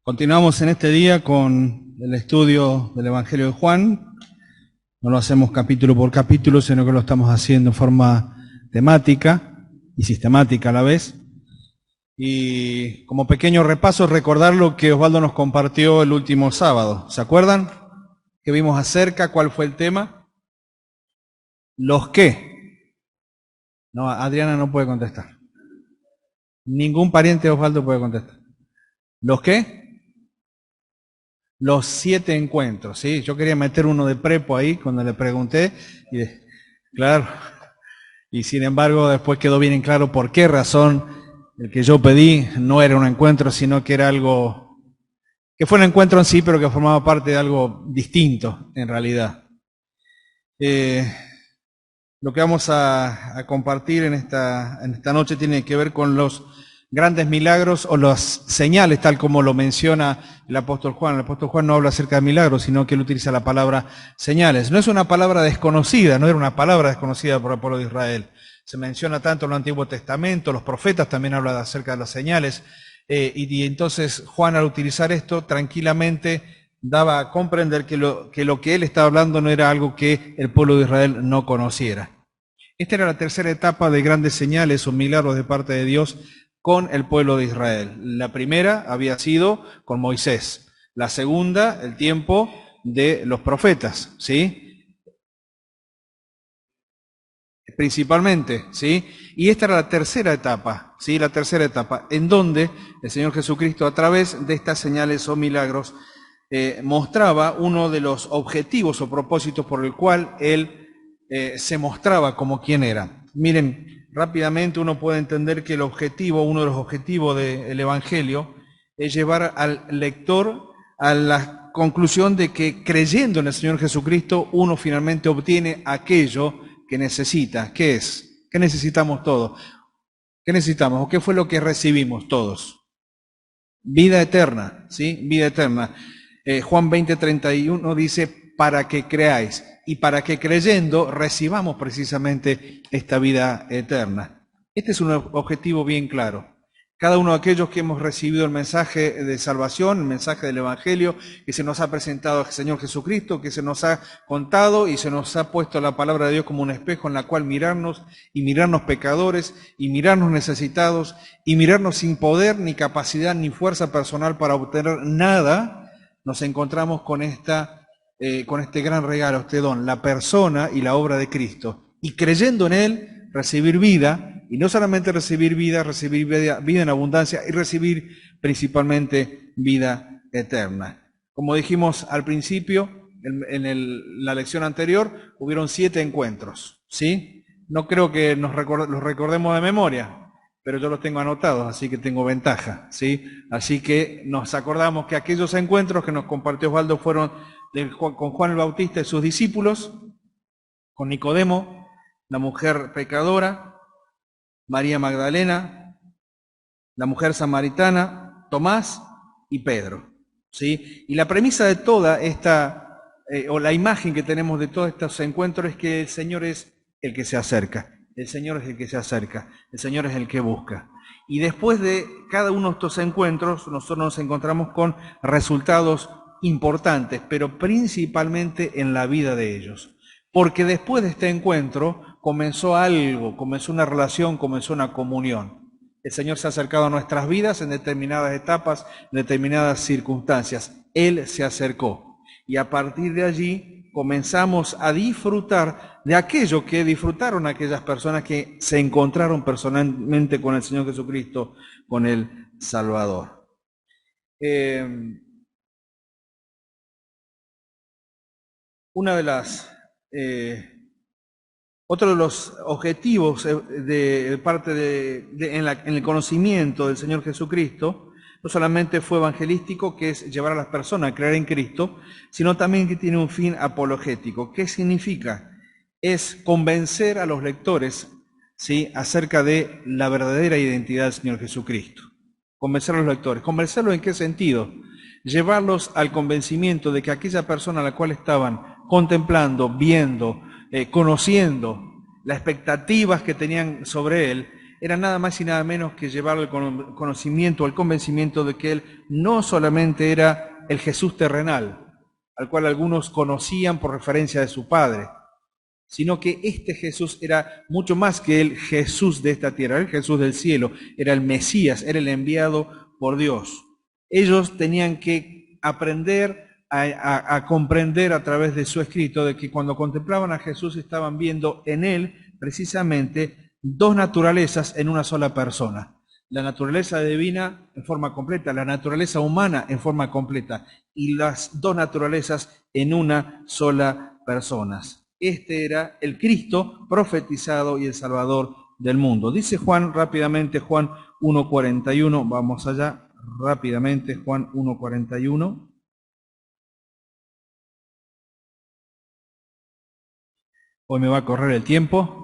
Continuamos en este día con el estudio del Evangelio de Juan. No lo hacemos capítulo por capítulo, sino que lo estamos haciendo en forma temática y sistemática a la vez. Y como pequeño repaso, recordar lo que Osvaldo nos compartió el último sábado. ¿Se acuerdan? Que vimos acerca, ¿cuál fue el tema? ¿Los qué? No, Adriana no puede contestar. Ningún pariente de Osvaldo puede contestar. ¿Los qué? Los 7 encuentros, ¿sí? Yo quería meter uno de prepo ahí cuando le pregunté, claro, y sin embargo después quedó bien en claro por qué razón el que yo pedí no era un encuentro, sino que era algo, que fue un encuentro en sí, pero que formaba parte de algo distinto en realidad. Lo que vamos a compartir en esta noche tiene que ver con los grandes milagros o las señales, tal como lo menciona el apóstol Juan. El apóstol Juan no habla acerca de milagros, sino que él utiliza la palabra señales. No es una palabra desconocida, no era una palabra desconocida por el pueblo de Israel. Se menciona tanto en el Antiguo Testamento, los profetas también hablan acerca de las señales, y entonces Juan, al utilizar esto, tranquilamente daba a comprender que lo que él estaba hablando no era algo que el pueblo de Israel no conociera. Esta era la tercera etapa de grandes señales o milagros de parte de Dios con el pueblo de Israel. La primera había sido con Moisés. La segunda, el tiempo de los profetas, ¿sí? Principalmente, ¿sí? Y esta era la tercera etapa, ¿sí? La tercera etapa, en donde el Señor Jesucristo, a través de estas señales o milagros, mostraba uno de los objetivos o propósitos por el cual Él se mostraba como quien era. Miren, rápidamente uno puede entender que uno de los objetivos del Evangelio es llevar al lector a la conclusión de que creyendo en el Señor Jesucristo uno finalmente obtiene aquello que necesita. ¿Qué es? ¿Qué necesitamos todos? ¿Qué necesitamos? ¿O qué fue lo que recibimos todos? Vida eterna, ¿sí? Vida eterna. Juan 20:31 dice, para que creáis, y para que creyendo recibamos precisamente esta vida eterna. Este es un objetivo bien claro. Cada uno de aquellos que hemos recibido el mensaje de salvación, el mensaje del Evangelio, que se nos ha presentado al Señor Jesucristo, que se nos ha contado y se nos ha puesto la palabra de Dios como un espejo en la cual mirarnos y mirarnos pecadores y mirarnos necesitados y mirarnos sin poder, ni capacidad, ni fuerza personal para obtener nada, nos encontramos con este gran regalo, este don, la persona y la obra de Cristo. Y creyendo en Él, recibir vida, y no solamente recibir vida en abundancia y recibir principalmente vida eterna. Como dijimos al principio, en la lección anterior, hubieron 7 encuentros, ¿sí? No creo que los recordemos de memoria, pero yo los tengo anotados, así que tengo ventaja, ¿sí? Así que nos acordamos que aquellos encuentros que nos compartió Osvaldo fueron con Juan el Bautista y sus discípulos, con Nicodemo, la mujer pecadora, María Magdalena, la mujer samaritana, Tomás y Pedro, ¿sí? Y la premisa de toda esta, o la imagen que tenemos de todos estos encuentros es que el Señor es el que se acerca, el Señor es el que se acerca, el Señor es el que busca. Y después de cada uno de estos encuentros, nosotros nos encontramos con resultados importantes, pero principalmente en la vida de ellos. Porque después de este encuentro comenzó algo, comenzó una relación, comenzó una comunión. El Señor se ha acercado a nuestras vidas en determinadas etapas, en determinadas circunstancias. Él se acercó. Y a partir de allí comenzamos a disfrutar de aquello que disfrutaron aquellas personas que se encontraron personalmente con el Señor Jesucristo, con el Salvador. Otro de los objetivos de parte en el conocimiento del Señor Jesucristo, no solamente fue evangelístico, que es llevar a las personas a creer en Cristo, sino también que tiene un fin apologético. ¿Qué significa? Es convencer a los lectores, ¿sí?, acerca de la verdadera identidad del Señor Jesucristo. Convencer a los lectores. ¿Convencerlos en qué sentido? Llevarlos al convencimiento de que aquella persona a la cual estaban contemplando, viendo, conociendo, las expectativas que tenían sobre Él, era nada más y nada menos que llevar el conocimiento, el convencimiento de que Él no solamente era el Jesús terrenal, al cual algunos conocían por referencia de su Padre, sino que este Jesús era mucho más que el Jesús de esta tierra, el Jesús del cielo, era el Mesías, era el enviado por Dios. Ellos tenían que aprender a comprender a través de su escrito de que cuando contemplaban a Jesús estaban viendo en Él precisamente dos naturalezas en una sola persona. La naturaleza divina en forma completa, la naturaleza humana en forma completa, y las dos naturalezas en una sola persona. Este era el Cristo profetizado y el Salvador del mundo. Dice Juan rápidamente, Juan 1:41, vamos allá rápidamente, Juan 1:41. Hoy me va a correr el tiempo,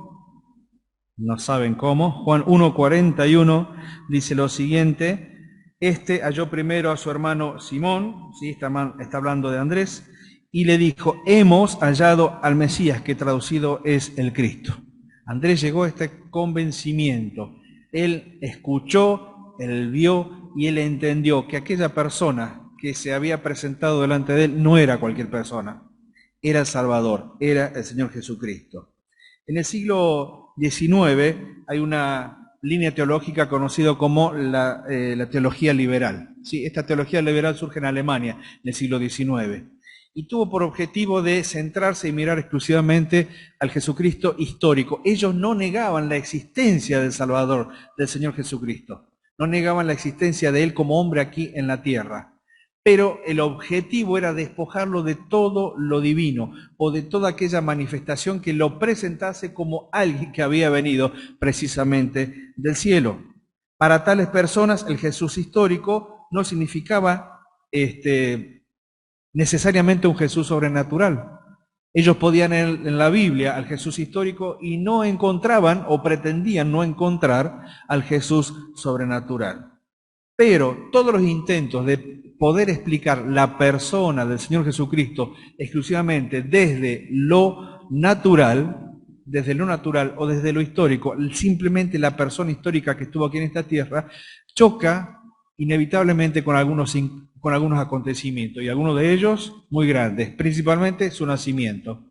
no saben cómo. Juan 1:41 dice lo siguiente: este halló primero a su hermano Simón, ¿sí? Está hablando de Andrés, y le dijo, hemos hallado al Mesías, que traducido es el Cristo. Andrés llegó a este convencimiento. Él escuchó, él vio y él entendió que aquella persona que se había presentado delante de él no era cualquier persona, era el Salvador, era el Señor Jesucristo. En el siglo XIX hay una línea teológica conocida como la teología liberal. ¿Sí? Esta teología liberal surge en Alemania en el siglo XIX y tuvo por objetivo de centrarse y mirar exclusivamente al Jesucristo histórico. Ellos no negaban la existencia del Salvador, del Señor Jesucristo, no negaban la existencia de Él como hombre aquí en la tierra, pero el objetivo era despojarlo de todo lo divino o de toda aquella manifestación que lo presentase como alguien que había venido precisamente del cielo. Para tales personas el Jesús histórico no significaba necesariamente un Jesús sobrenatural. Ellos podían en la Biblia al Jesús histórico y no encontraban o pretendían no encontrar al Jesús sobrenatural. Pero todos los intentos de poder explicar la persona del Señor Jesucristo exclusivamente desde lo natural o desde lo histórico, simplemente la persona histórica que estuvo aquí en esta tierra, choca inevitablemente con algunos acontecimientos, y algunos de ellos muy grandes, principalmente su nacimiento.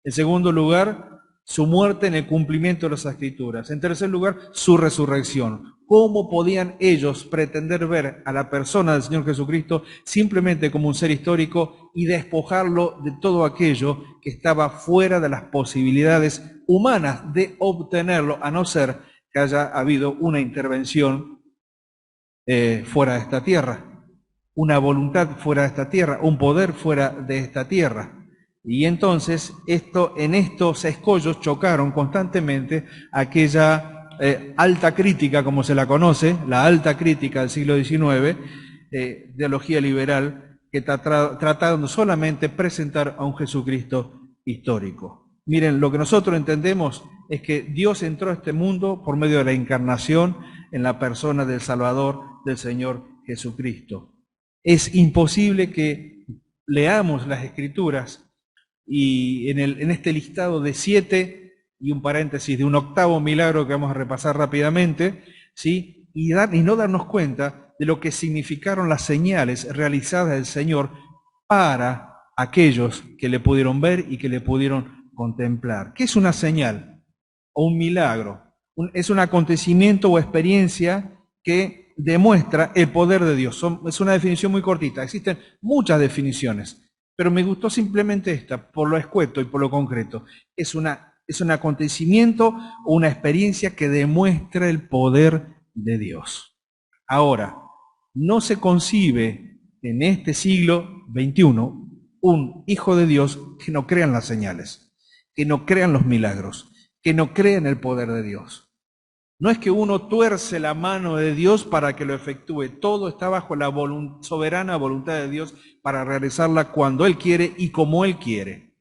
En segundo lugar, su muerte en el cumplimiento de las Escrituras. En tercer lugar, su resurrección. ¿Cómo podían ellos pretender ver a la persona del Señor Jesucristo simplemente como un ser histórico y despojarlo de todo aquello que estaba fuera de las posibilidades humanas de obtenerlo, a no ser que haya habido una intervención fuera de esta tierra, una voluntad fuera de esta tierra, un poder fuera de esta tierra? Y entonces en estos escollos chocaron constantemente aquella alta crítica, como se la conoce, la alta crítica del siglo XIX, teología liberal, que trataron solamente presentar a un Jesucristo histórico. Miren, lo que nosotros entendemos es que Dios entró a este mundo por medio de la encarnación en la persona del Salvador, del Señor Jesucristo. Es imposible que leamos las Escrituras y en este listado de 7 y un paréntesis de un octavo milagro que vamos a repasar rápidamente, ¿sí? y no darnos cuenta de lo que significaron las señales realizadas del Señor para aquellos que le pudieron ver y que le pudieron contemplar. ¿Qué es una señal o un milagro? Es un acontecimiento o experiencia que demuestra el poder de Dios. Es una definición muy cortita, existen muchas definiciones, pero me gustó simplemente esta, por lo escueto y por lo concreto. Es un acontecimiento o una experiencia que demuestra el poder de Dios. Ahora, no se concibe en este siglo XXI un hijo de Dios que no crea en las señales, que no crea en los milagros, que no crea en el poder de Dios. No es que uno tuerce la mano de Dios para que lo efectúe. Todo está bajo la soberana voluntad de Dios para realizarla cuando Él quiere y como Él quiere.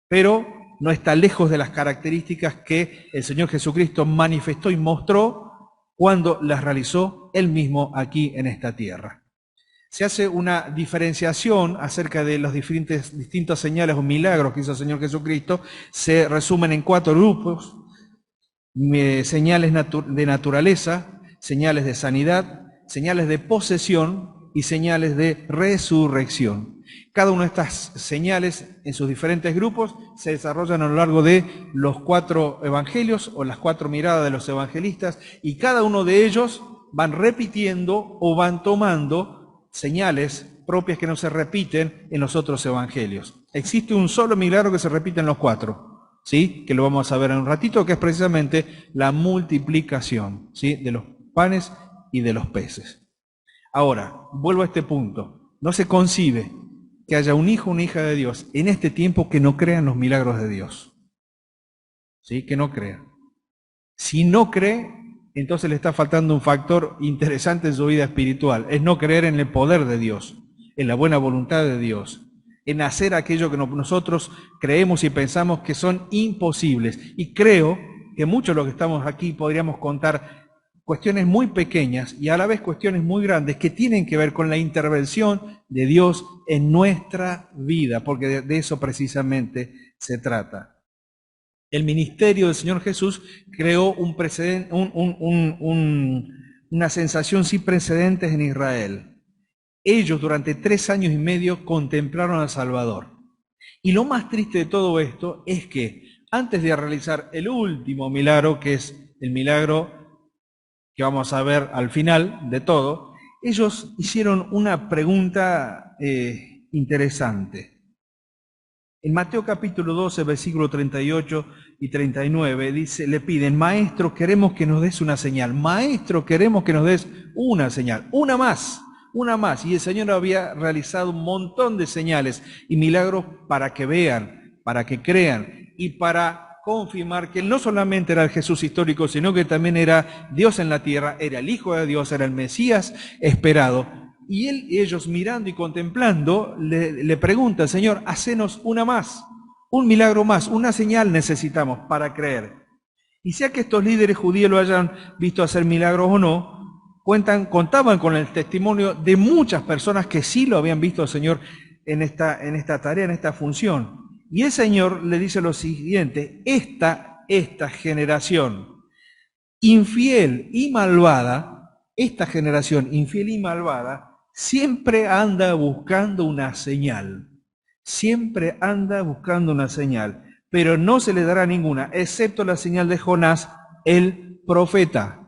Pero no está lejos de las características que el Señor Jesucristo manifestó y mostró cuando las realizó Él mismo aquí en esta tierra. Se hace una diferenciación acerca de los distintas señales o milagros que hizo el Señor Jesucristo. Se resumen en 4 grupos. señales de naturaleza, señales de sanidad, señales de posesión y señales de resurrección. Cada una de estas señales en sus diferentes grupos se desarrollan a lo largo de los 4 evangelios o las 4 miradas de los evangelistas, y cada uno de ellos van repitiendo o van tomando señales propias que no se repiten en los otros evangelios. Existe un solo milagro que se repite en los 4, ¿sí? Que lo vamos a ver en un ratito, que es precisamente la multiplicación, ¿sí? De los panes y de los peces. Ahora, vuelvo a este punto. No se concibe que haya un hijo o una hija de Dios en este tiempo que no crea en los milagros de Dios. ¿Sí? Que no crea. Si no cree, entonces le está faltando un factor interesante en su vida espiritual. Es no creer en el poder de Dios, en la buena voluntad de Dios, en hacer aquello que nosotros creemos y pensamos que son imposibles. Y creo que muchos de los que estamos aquí podríamos contar cuestiones muy pequeñas y a la vez cuestiones muy grandes que tienen que ver con la intervención de Dios en nuestra vida, porque de eso precisamente se trata. El ministerio del Señor Jesús creó un precedente, una sensación sin precedentes en Israel. Ellos durante 3 años y medio contemplaron al Salvador. Y lo más triste de todo esto es que antes de realizar el último milagro, que es el milagro que vamos a ver al final de todo, ellos hicieron una pregunta interesante. En Mateo capítulo 12, versículo 38 y 39, dice, le piden, maestro, queremos que nos des una señal. Maestro, queremos que nos des una señal. Una más. Y el Señor había realizado un montón de señales y milagros para que vean, para que crean y para confirmar que Él no solamente era el Jesús histórico, sino que también era Dios en la tierra, era el Hijo de Dios, era el Mesías esperado. Y ellos mirando y contemplando, le preguntan, Señor, hacenos una más, un milagro más, una señal necesitamos para creer. Y sea que estos líderes judíos lo hayan visto hacer milagros o no, contaban con el testimonio de muchas personas que sí lo habían visto al Señor en esta tarea, en esta función. Y el Señor le dice lo siguiente, esta generación infiel y malvada, siempre anda buscando una señal, pero no se le dará ninguna, excepto la señal de Jonás, el profeta.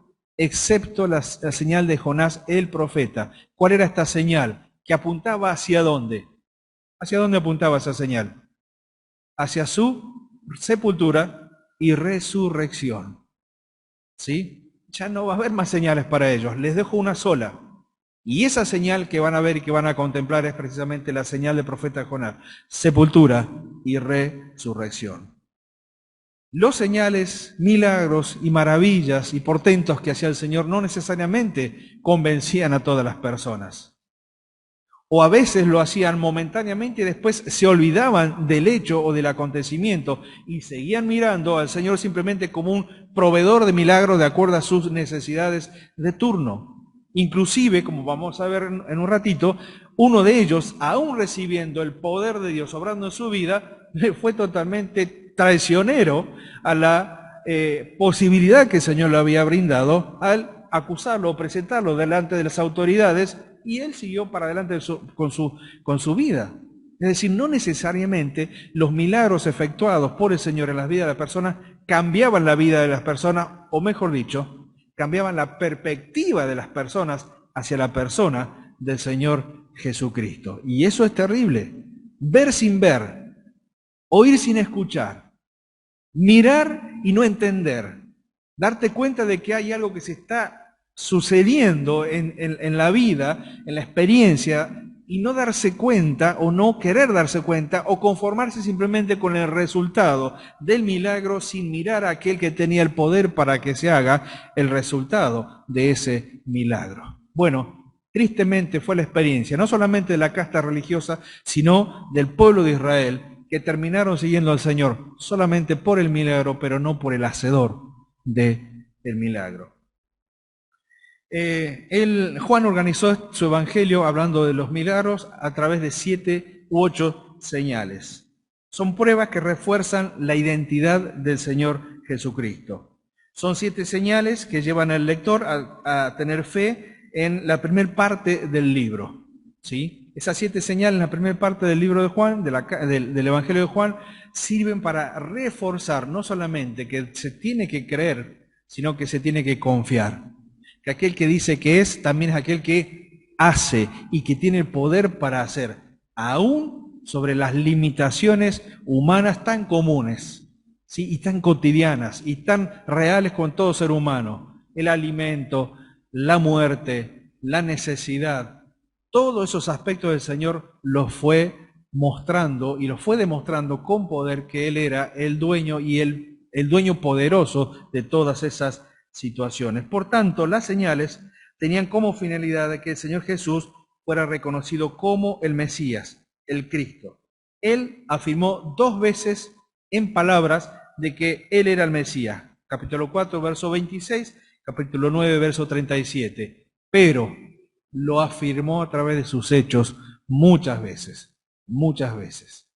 ¿Cuál era esta señal? Que apuntaba hacia dónde. ¿Hacia dónde apuntaba esa señal? Hacia su sepultura y resurrección. ¿Sí? Ya no va a haber más señales para ellos, les dejo una sola. Y esa señal que van a ver y que van a contemplar es precisamente la señal del profeta Jonás, sepultura y resurrección. Los señales, milagros y maravillas y portentos que hacía el Señor no necesariamente convencían a todas las personas. O a veces lo hacían momentáneamente y después se olvidaban del hecho o del acontecimiento y seguían mirando al Señor simplemente como un proveedor de milagros de acuerdo a sus necesidades de turno. Inclusive, como vamos a ver en un ratito, uno de ellos, aún recibiendo el poder de Dios obrando en su vida, fue totalmente traicionero a la posibilidad que el Señor le había brindado al acusarlo o presentarlo delante de las autoridades, y él siguió para adelante con su vida. Es decir, no necesariamente los milagros efectuados por el Señor en las vidas de las personas cambiaban la vida de las personas, o mejor dicho, cambiaban la perspectiva de las personas hacia la persona del Señor Jesucristo. Y eso es terrible. Ver sin ver, oír sin escuchar, mirar y no entender, darte cuenta de que hay algo que se está sucediendo en la vida, en la experiencia, y no darse cuenta o no querer darse cuenta o conformarse simplemente con el resultado del milagro sin mirar a aquel que tenía el poder para que se haga el resultado de ese milagro. Bueno, tristemente fue la experiencia, no solamente de la casta religiosa, sino del pueblo de Israel, que terminaron siguiendo al Señor solamente por el milagro, pero no por el hacedor del milagro. Juan organizó su evangelio hablando de los milagros a través de 7 u 8 señales. Son pruebas que refuerzan la identidad del Señor Jesucristo. Son 7 señales que llevan al lector a tener fe en la primera parte del libro, ¿sí? Esas 7 señales en la primera parte del libro de Juan, del Evangelio de Juan, sirven para reforzar no solamente que se tiene que creer, sino que se tiene que confiar. Que aquel que dice que es, también es aquel que hace y que tiene el poder para hacer, aún sobre las limitaciones humanas tan comunes, ¿sí? Y tan cotidianas y tan reales con todo ser humano. El alimento, la muerte, la necesidad, todos esos aspectos del Señor los fue mostrando y los fue demostrando con poder que Él era el dueño y el dueño poderoso de todas esas situaciones. Por tanto, las señales tenían como finalidad de que el Señor Jesús fuera reconocido como el Mesías, el Cristo. Él afirmó 2 veces en palabras de que Él era el Mesías. Capítulo 4, verso 26, capítulo 9, verso 37. Pero lo afirmó a través de sus hechos muchas veces, muchas veces.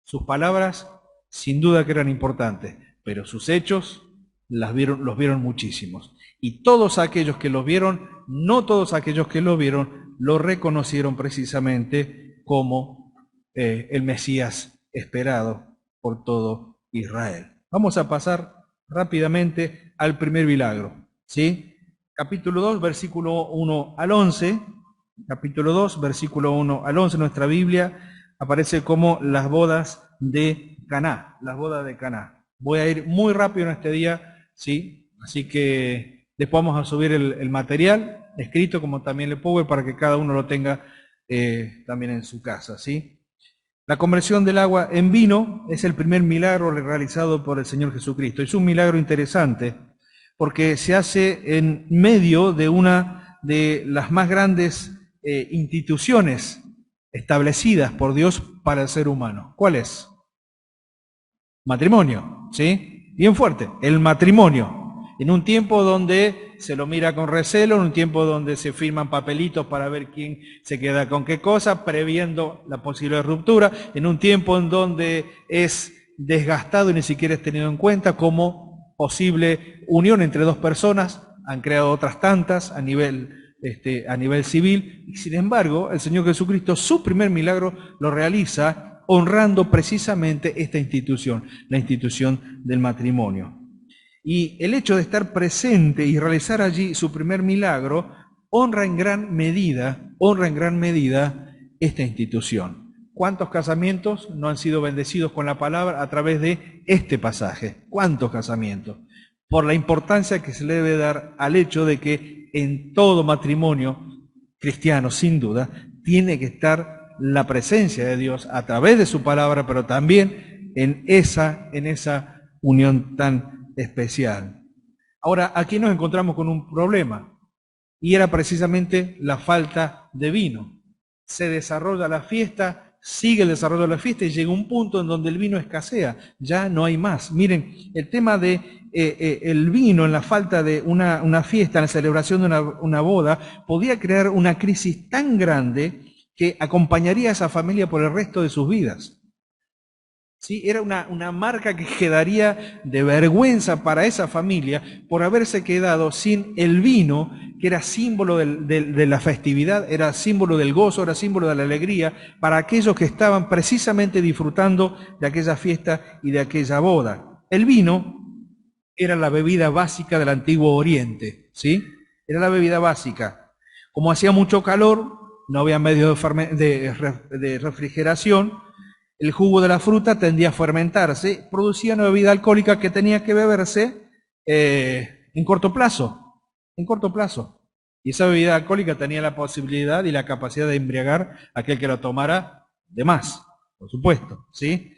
Sus palabras sin duda que eran importantes, pero sus hechos los vieron muchísimos. Y todos aquellos que los vieron, no todos aquellos que lo vieron, lo reconocieron precisamente como el Mesías esperado por todo Israel. Vamos a pasar rápidamente al primer milagro, ¿sí? Capítulo 2, versículo 1 al 11. Capítulo 2, versículo 1 al 11, nuestra Biblia aparece como las bodas de Caná, las bodas de Caná. Voy a ir muy rápido en este día, ¿sí? Así que después vamos a subir el material escrito como también el Power para que cada uno lo tenga también en su casa, ¿sí? La conversión del agua en vino es el primer milagro realizado por el Señor Jesucristo. Es un milagro interesante porque se hace en medio de una de las más grandes instituciones establecidas por Dios para el ser humano. ¿Cuál es? Matrimonio, ¿sí? Bien fuerte, el matrimonio. En un tiempo donde se lo mira con recelo, en un tiempo donde se firman papelitos para ver quién se queda con qué cosa, previendo la posible ruptura, en un tiempo en donde es desgastado y ni siquiera es tenido en cuenta como posible unión entre 2 personas, han creado otras tantas a nivel civil, y sin embargo el Señor Jesucristo, su primer milagro lo realiza honrando precisamente esta institución, la institución del matrimonio. Y el hecho de estar presente y realizar allí su primer milagro honra en gran medida esta institución. ¿Cuántos casamientos no han sido bendecidos con la palabra a través de este pasaje? ¿Cuántos casamientos? Por la importancia que se le debe dar al hecho de que en todo matrimonio cristiano, sin duda, tiene que estar la presencia de Dios a través de su palabra, pero también en esa unión tan especial. Ahora, aquí nos encontramos con un problema, y era precisamente la falta de vino. Se desarrolla la fiesta, sigue el desarrollo de la fiesta y llega un punto en donde el vino escasea, ya no hay más. Miren, el tema de el vino en la falta de una fiesta, en la celebración de una boda, podía crear una crisis tan grande que acompañaría a esa familia por el resto de sus vidas. ¿Sí? Era una marca que quedaría de vergüenza para esa familia por haberse quedado sin el vino, que era símbolo de la festividad, era símbolo del gozo, era símbolo de la alegría para aquellos que estaban precisamente disfrutando de aquella fiesta y de aquella boda. El vino era la bebida básica del Antiguo Oriente, ¿sí? Era la bebida básica. Como hacía mucho calor, no había medios de refrigeración, el jugo de la fruta tendía a fermentarse, producía una bebida alcohólica que tenía que beberse en corto plazo, Y esa bebida alcohólica tenía la posibilidad y la capacidad de embriagar a aquel que lo tomara de más, por supuesto, ¿sí?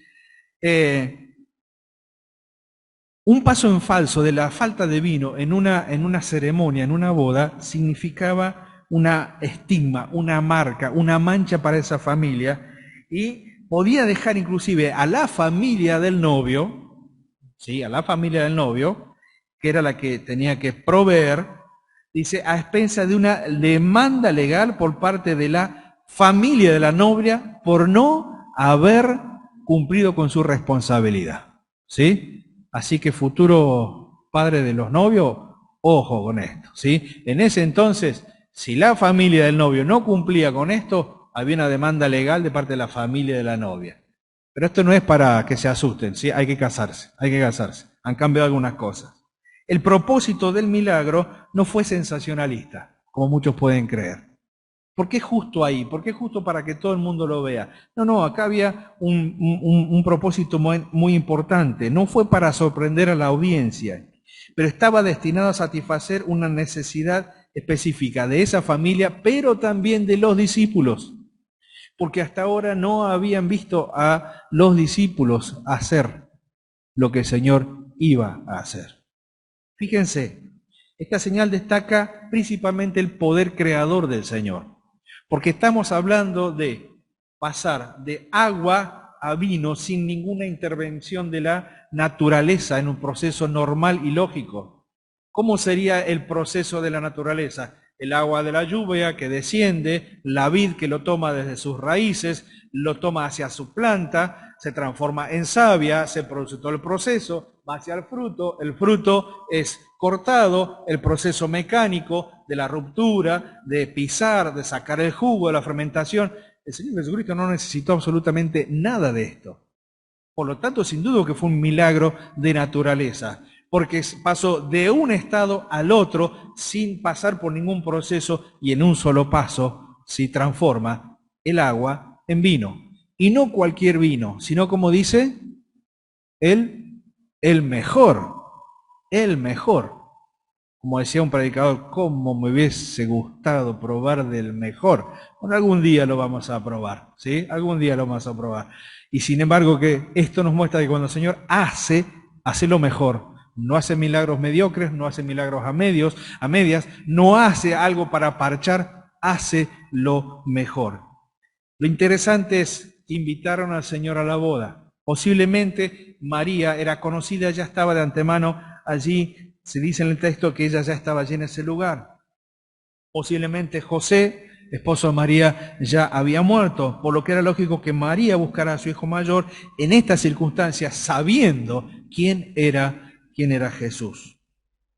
Un paso en falso de la falta de vino en una ceremonia, en una boda, significaba una estigma, una marca, una mancha para esa familia, y podía dejar inclusive a la familia del novio, ¿sí? A la familia del novio, que era la que tenía que proveer, dice, a expensa de una demanda legal por parte de la familia de la novia por no haber cumplido con su responsabilidad, ¿sí? Así que futuro padres de los novios, ojo con esto, ¿sí? En ese entonces, si la familia del novio no cumplía con esto, había una demanda legal de parte de la familia de la novia. Pero esto no es para que se asusten, ¿sí? Hay que casarse, hay que casarse. Han cambiado algunas cosas. El propósito del milagro no fue sensacionalista, como muchos pueden creer. ¿Por qué justo ahí? ¿Por qué justo para que todo el mundo lo vea? No, acá había un propósito muy importante. No fue para sorprender a la audiencia, pero estaba destinado a satisfacer una necesidad específica de esa familia, pero también de los discípulos, porque hasta ahora no habían visto a los discípulos hacer lo que el Señor iba a hacer. Fíjense, esta señal destaca principalmente el poder creador del Señor, porque estamos hablando de pasar de agua a vino sin ninguna intervención de la naturaleza en un proceso normal y lógico. ¿Cómo sería el proceso de la naturaleza? El agua de la lluvia que desciende, la vid que lo toma desde sus raíces, lo toma hacia su planta, se transforma en savia, se produce todo el proceso, va hacia el fruto es cortado, el proceso mecánico de la ruptura, de pisar, de sacar el jugo, de la fermentación. El Señor Jesucristo no necesitó absolutamente nada de esto. Por lo tanto, sin duda que fue un milagro de naturaleza, porque pasó de un estado al otro sin pasar por ningún proceso y en un solo paso se transforma el agua en vino. Y no cualquier vino, sino como dice, el mejor, el mejor. Como decía un predicador, cómo me hubiese gustado probar del mejor. Bueno, algún día lo vamos a probar, ¿sí? Algún día lo vamos a probar. Y sin embargo que esto nos muestra que cuando el Señor hace lo mejor. No hace milagros mediocres, no hace milagros a medias, no hace algo para parchar, hace lo mejor. Lo interesante es que invitaron al Señor a la boda. Posiblemente María era conocida, ya estaba de antemano allí. Se dice en el texto que ella ya estaba allí en ese lugar. Posiblemente José, esposo de María, ya había muerto, por lo que era lógico que María buscara a su hijo mayor en estas circunstancias, sabiendo quién era Jesús.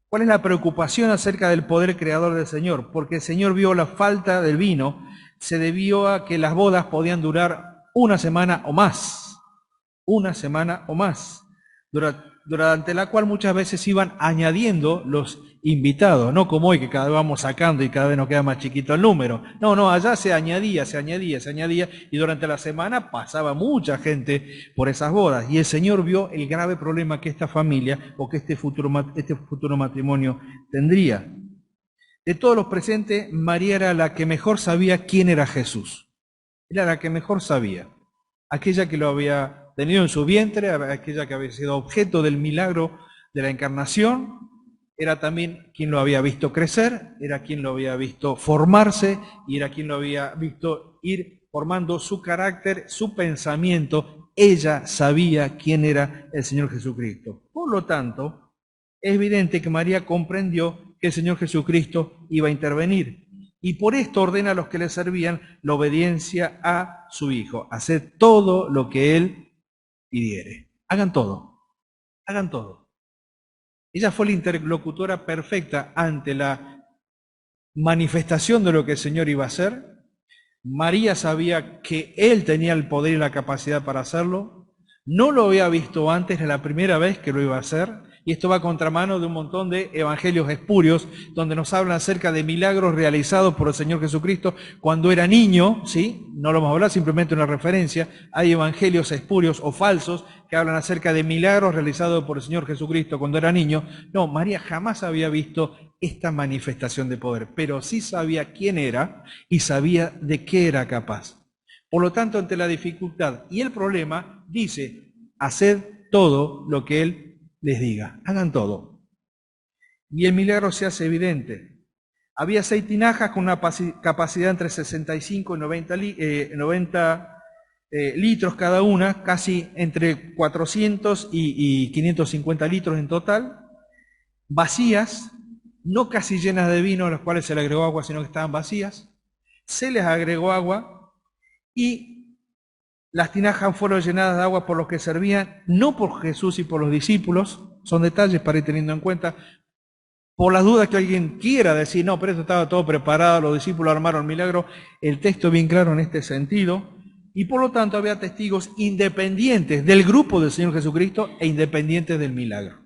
¿Cuál es la preocupación acerca del poder creador del Señor? Porque el Señor vio la falta del vino, se debió a que las bodas podían durar una semana o más. Una semana o más. Durante la cual muchas veces iban añadiendo los invitados, no como hoy que cada vez vamos sacando y cada vez nos queda más chiquito el número. No, allá se añadía, y durante la semana pasaba mucha gente por esas bodas. Y el Señor vio el grave problema que esta familia o que este futuro matrimonio tendría. De todos los presentes, María era la que mejor sabía quién era Jesús. Era la que mejor sabía. Aquella que lo había tenido en su vientre, aquella que había sido objeto del milagro de la encarnación, era también quien lo había visto crecer, era quien lo había visto formarse y era quien lo había visto ir formando su carácter, su pensamiento. Ella sabía quién era el Señor Jesucristo. Por lo tanto, es evidente que María comprendió que el Señor Jesucristo iba a intervenir. Y por esto ordena a los que le servían la obediencia a su Hijo. Haced todo lo que Él pidiere. Hagan todo. Hagan todo. Ella fue la interlocutora perfecta ante la manifestación de lo que el Señor iba a hacer. María sabía que Él tenía el poder y la capacidad para hacerlo. No lo había visto antes, era la primera vez que lo iba a hacer. Y esto va a contramano de un montón de evangelios espurios, donde nos hablan acerca de milagros realizados por el Señor Jesucristo cuando era niño, ¿sí? No lo vamos a hablar, simplemente una referencia. Hay evangelios espurios o falsos que hablan acerca de milagros realizados por el Señor Jesucristo cuando era niño. No, María jamás había visto esta manifestación de poder, pero sí sabía quién era y sabía de qué era capaz. Por lo tanto, ante la dificultad y el problema, dice, haced todo lo que Él les diga, hagan todo. Y el milagro se hace evidente. Había 6 tinajas con una capacidad entre 65 y 90 litros cada una, casi entre 400 y 550 litros en total, vacías, no casi llenas de vino, a las cuales se le agregó agua, sino que estaban vacías. Se les agregó agua y Las tinajas fueron llenadas de agua por los que servían, no por Jesús y por los discípulos. Son detalles para ir teniendo en cuenta. Por las dudas que alguien quiera decir, no, pero esto estaba todo preparado, los discípulos armaron el milagro, el texto es bien claro en este sentido. Y por lo tanto había testigos independientes del grupo del Señor Jesucristo e independientes del milagro.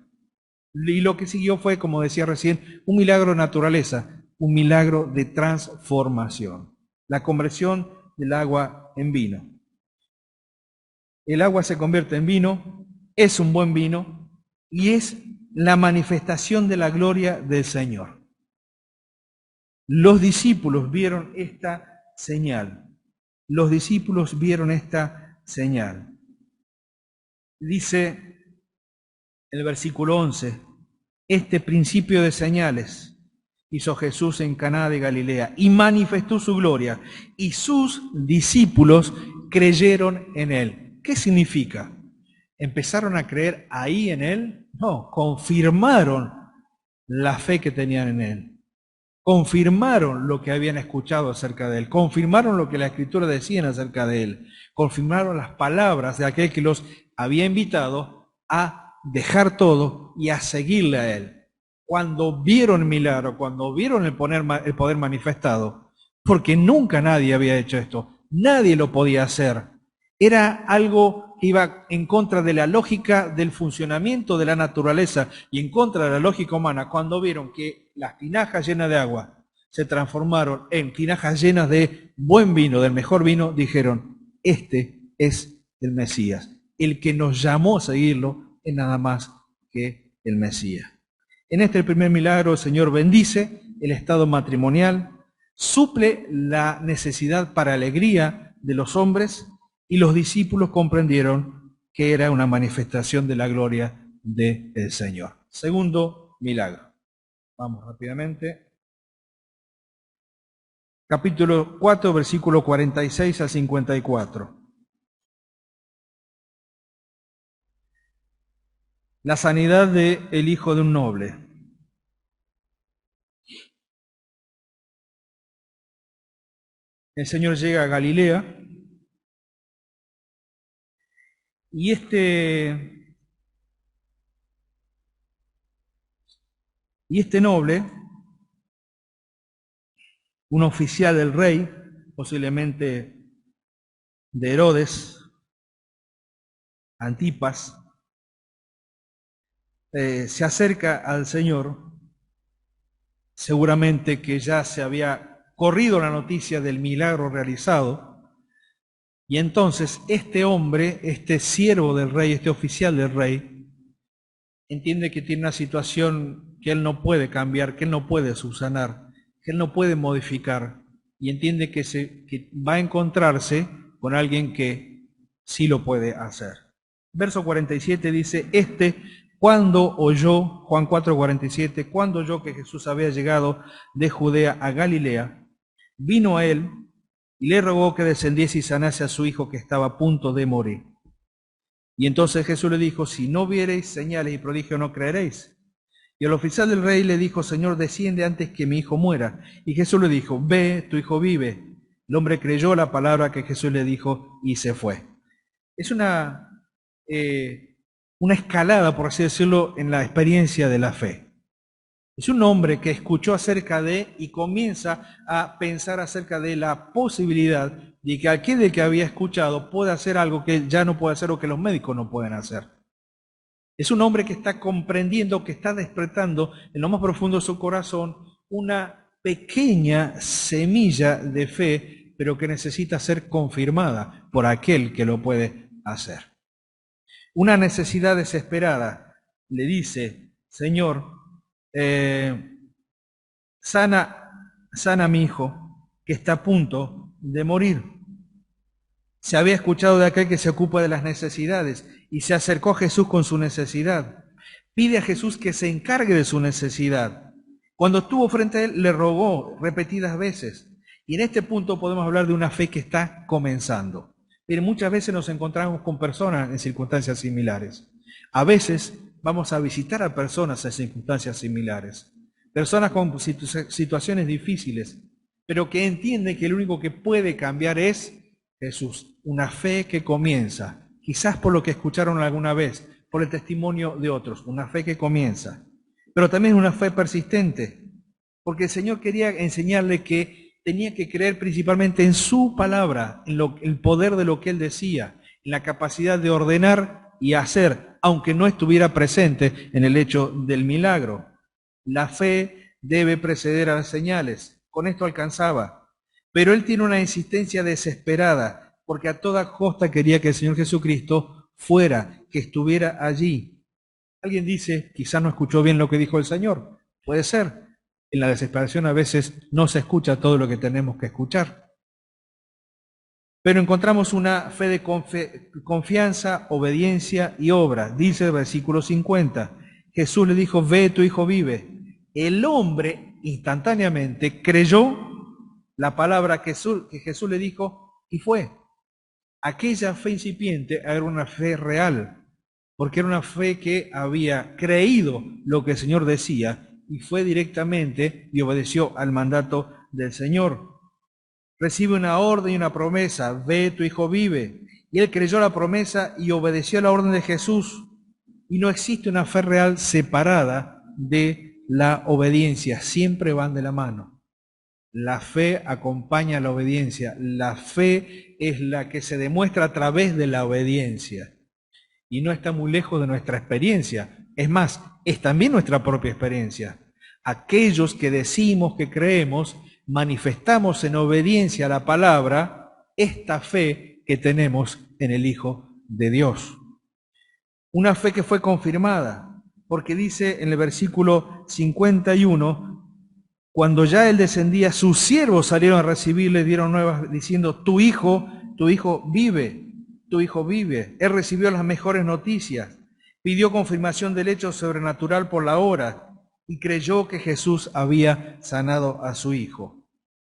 Y lo que siguió fue, como decía recién, un milagro de naturaleza, un milagro de transformación. La conversión del agua en vino. El agua se convierte en vino, es un buen vino y es la manifestación de la gloria del Señor. Los discípulos vieron esta señal. Los discípulos vieron esta señal. Dice el versículo 11, este principio de señales hizo Jesús en Caná de Galilea y manifestó su gloria y sus discípulos creyeron en él. ¿Qué significa? ¿Empezaron a creer ahí en él? No, confirmaron la fe que tenían en él. Confirmaron lo que habían escuchado acerca de él, confirmaron lo que la Escritura decía acerca de él, confirmaron las palabras de aquel que los había invitado a dejar todo y a seguirle a él. Cuando vieron el milagro, cuando vieron el poder manifestado, porque nunca nadie había hecho esto, nadie lo podía hacer, era algo que iba en contra de la lógica del funcionamiento de la naturaleza y en contra de la lógica humana. Cuando vieron que las tinajas llenas de agua se transformaron en tinajas llenas de buen vino, del mejor vino, dijeron, este es el Mesías. El que nos llamó a seguirlo es nada más que el Mesías. En este primer milagro el Señor bendice el estado matrimonial, suple la necesidad para alegría de los hombres, y los discípulos comprendieron que era una manifestación de la gloria del Señor. Segundo milagro. Vamos rápidamente. Capítulo 4, versículo 46 a 54. La sanidad del hijo de un noble. El Señor llega a Galilea y este noble, un oficial del rey, posiblemente de Herodes, Antipas, se acerca al Señor, seguramente que ya se había corrido la noticia del milagro realizado, y entonces este hombre, este siervo del rey, este oficial del rey, entiende que tiene una situación que él no puede cambiar, que él no puede subsanar, que él no puede modificar, y entiende que va a encontrarse con alguien que sí lo puede hacer. Verso 47 dice, cuando oyó, Juan 4:47, cuando oyó que Jesús había llegado de Judea a Galilea, vino a él y le rogó que descendiese y sanase a su hijo que estaba a punto de morir. Y entonces Jesús le dijo, si no viereis señales y prodigios no creeréis. Y el oficial del rey le dijo, Señor, desciende antes que mi hijo muera. Y Jesús le dijo, ve, tu hijo vive. El hombre creyó la palabra que Jesús le dijo y se fue. Es una escalada, por así decirlo, en la experiencia de la fe. Es un hombre que escuchó acerca de y comienza a pensar acerca de la posibilidad de que aquel que había escuchado pueda hacer algo que él ya no puede hacer o que los médicos no pueden hacer. Es un hombre que está comprendiendo, que está despertando en lo más profundo de su corazón una pequeña semilla de fe, pero que necesita ser confirmada por aquel que lo puede hacer. Una necesidad desesperada. Le dice, Señor, sana a mi hijo que está a punto de morir. Se había escuchado de aquel que se ocupa de las necesidades y se acercó a Jesús con su necesidad. Pide a Jesús que se encargue de su necesidad. Cuando estuvo frente a él, le rogó repetidas veces. Y en este punto podemos hablar de una fe que está comenzando. Pero muchas veces nos encontramos con personas en circunstancias similares. A veces vamos a visitar a personas en circunstancias similares. Personas con situaciones difíciles, pero que entienden que lo único que puede cambiar es Jesús. Una fe que comienza, quizás por lo que escucharon alguna vez, por el testimonio de otros, una fe que comienza, pero también una fe persistente, porque el Señor quería enseñarle que tenía que creer principalmente en su palabra, en el poder de lo que Él decía, en la capacidad de ordenar y hacer, aunque no estuviera presente en el hecho del milagro. La fe debe preceder a las señales. Con esto alcanzaba. Pero Él tiene una insistencia desesperada, porque a toda costa quería que el Señor Jesucristo fuera, que estuviera allí. Alguien dice, quizás no escuchó bien lo que dijo el Señor. Puede ser. En la desesperación a veces no se escucha todo lo que tenemos que escuchar. Pero encontramos una fe de confianza, obediencia y obra. Dice el versículo 50. Jesús le dijo, ve, tu hijo vive. El hombre instantáneamente creyó la palabra que Jesús le dijo y fue. Aquella fe incipiente era una fe real, porque era una fe que había creído lo que el Señor decía y fue directamente y obedeció al mandato del Señor. Recibe una orden y una promesa, ve, tu hijo vive. Y él creyó la promesa y obedeció la orden de Jesús. Y no existe una fe real separada de la obediencia, siempre van de la mano. La fe acompaña a la obediencia, la fe es la que se demuestra a través de la obediencia. Y no está muy lejos de nuestra experiencia, es más, es también nuestra propia experiencia. Aquellos que decimos que creemos, manifestamos en obediencia a la palabra esta fe que tenemos en el Hijo de Dios. Una fe que fue confirmada, porque dice en el versículo 51, cuando ya él descendía, sus siervos salieron a recibirle, dieron nuevas diciendo, tu hijo vive, tu hijo vive. Él recibió las mejores noticias, pidió confirmación del hecho sobrenatural por la hora y creyó que Jesús había sanado a su hijo.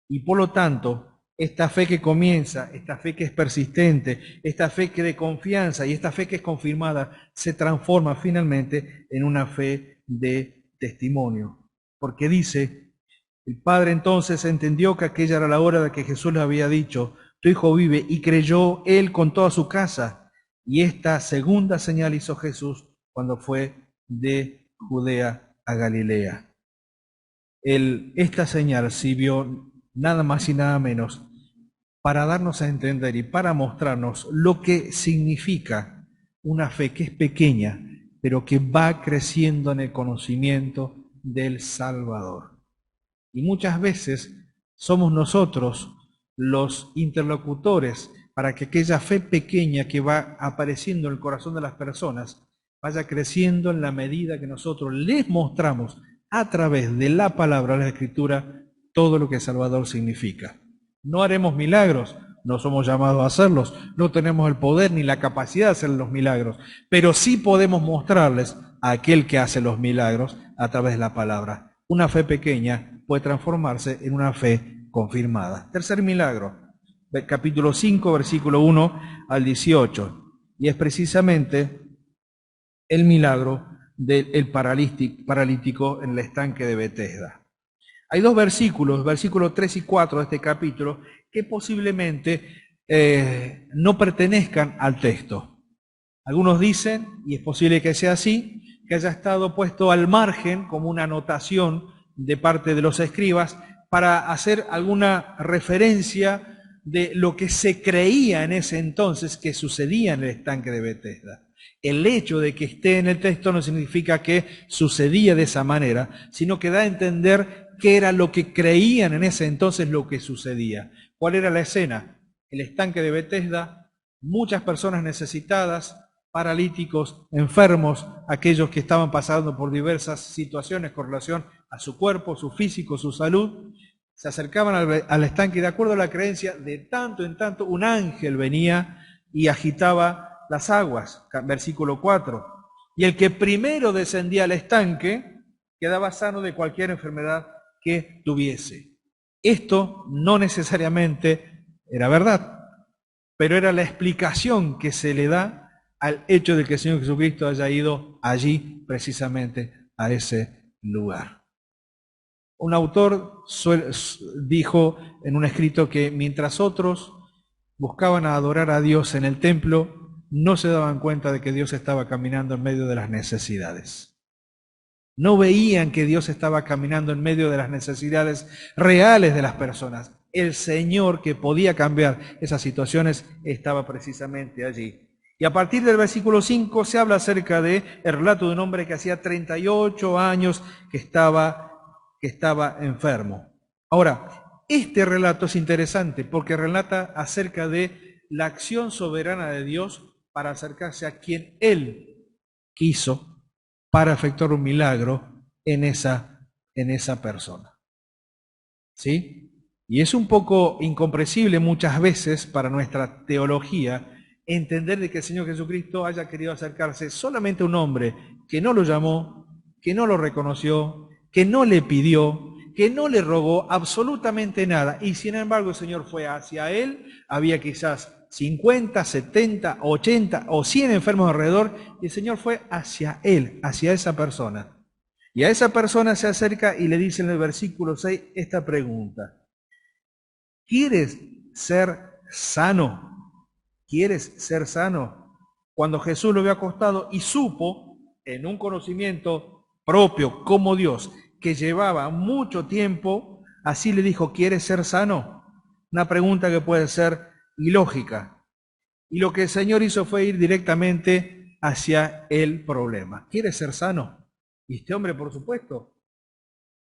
Y por lo tanto, esta fe que comienza, esta fe que es persistente, esta fe que de confianza y esta fe que es confirmada, se transforma finalmente en una fe de testimonio. Porque dice, el padre entonces entendió que aquella era la hora de que Jesús le había dicho, tu hijo vive, y creyó él con toda su casa. Y esta segunda señal hizo Jesús cuando fue de Judea a Galilea. Esta señal sirvió nada más y nada menos para darnos a entender y para mostrarnos lo que significa una fe que es pequeña, pero que va creciendo en el conocimiento del Salvador. Y muchas veces somos nosotros los interlocutores para que aquella fe pequeña que va apareciendo en el corazón de las personas vaya creciendo en la medida que nosotros les mostramos a través de la palabra, de la Escritura, todo lo que Salvador significa. No haremos milagros, no somos llamados a hacerlos, no tenemos el poder ni la capacidad de hacer los milagros, pero sí podemos mostrarles a aquel que hace los milagros a través de la palabra. Una fe pequeña puede transformarse en una fe confirmada. Tercer milagro, capítulo 5, versículo 1 al 18, y es precisamente el milagro del paralítico en el estanque de Betesda. Hay dos versículos, versículos 3 y 4 de este capítulo, que posiblemente no pertenezcan al texto. Algunos dicen, y es posible que sea así, que haya estado puesto al margen como una anotación de parte de los escribas para hacer alguna referencia de lo que se creía en ese entonces que sucedía en el estanque de Betesda. El hecho de que esté en el texto no significa que sucedía de esa manera, sino que da a entender qué era lo que creían en ese entonces lo que sucedía. ¿Cuál era la escena? El estanque de Betesda, muchas personas necesitadas, paralíticos, enfermos, aquellos que estaban pasando por diversas situaciones con relación a su cuerpo, su físico, su salud, se acercaban al estanque y de acuerdo a la creencia, de tanto en tanto un ángel venía y agitaba las aguas, versículo 4. Y el que primero descendía al estanque quedaba sano de cualquier enfermedad que tuviese. Esto no necesariamente era verdad, pero era la explicación que se le da al hecho de que el Señor Jesucristo haya ido allí precisamente a ese lugar. Un autor dijo en un escrito que mientras otros buscaban adorar a Dios en el templo, no se daban cuenta de que Dios estaba caminando en medio de las necesidades. No veían que Dios estaba caminando en medio de las necesidades reales de las personas. El Señor que podía cambiar esas situaciones estaba precisamente allí. Y a partir del versículo 5 se habla acerca del relato de un hombre que hacía 38 años que estaba enfermo. Ahora, este relato es interesante porque relata acerca de la acción soberana de Dios para acercarse a quien Él quiso para efectuar un milagro en esa persona. ¿Sí? Y es un poco incomprensible muchas veces para nuestra teología entender de que el Señor Jesucristo haya querido acercarse solamente a un hombre que no lo llamó, que no lo reconoció, que no le pidió, que no le rogó absolutamente nada. Y sin embargo el Señor fue hacia él, había quizás 50, 70, 80 o 100 enfermos alrededor, y el Señor fue hacia él, hacia esa persona. Y a esa persona se acerca y le dice en el versículo 6 esta pregunta: ¿quieres ser sano? ¿Quieres ser sano? Cuando Jesús lo vio acostado y supo, en un conocimiento propio como Dios, que llevaba mucho tiempo, así le dijo: ¿quieres ser sano? Una pregunta que puede ser ilógica. Y lo que el Señor hizo fue ir directamente hacia el problema. ¿Quieres ser sano? Y este hombre, por supuesto,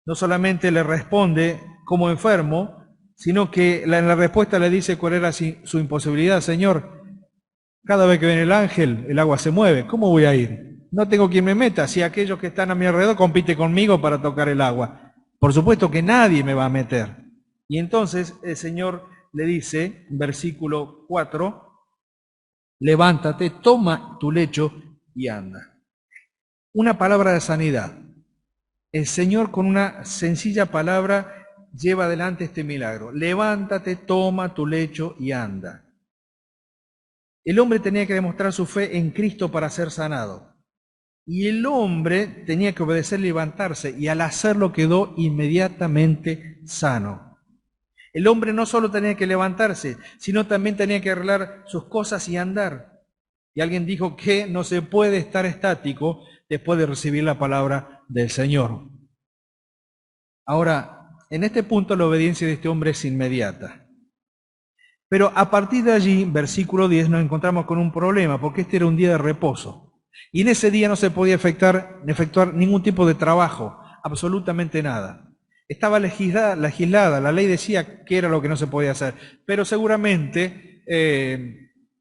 no solamente le responde como enfermo, sino que en la respuesta le dice cuál era su imposibilidad. Señor, cada vez que viene el ángel, el agua se mueve. ¿Cómo voy a ir? No tengo quien me meta. Si aquellos que están a mi alrededor compiten conmigo para tocar el agua. Por supuesto que nadie me va a meter. Y entonces el Señor le dice, versículo 4, levántate, toma tu lecho y anda. Una palabra de sanidad. El Señor con una sencilla palabra lleva adelante este milagro. Levántate, toma tu lecho y anda. El hombre tenía que demostrar su fe en Cristo para ser sanado. Y el hombre tenía que obedecer y levantarse, y al hacerlo quedó inmediatamente sano. El hombre no solo tenía que levantarse, sino también tenía que arreglar sus cosas y andar. Y alguien dijo que no se puede estar estático después de recibir la palabra del Señor. Ahora, en este punto la obediencia de este hombre es inmediata. Pero a partir de allí, versículo 10, nos encontramos con un problema, porque este era un día de reposo. Y en ese día no se podía efectuar ningún tipo de trabajo, absolutamente nada. Estaba legislada, la ley decía que era lo que no se podía hacer. Pero seguramente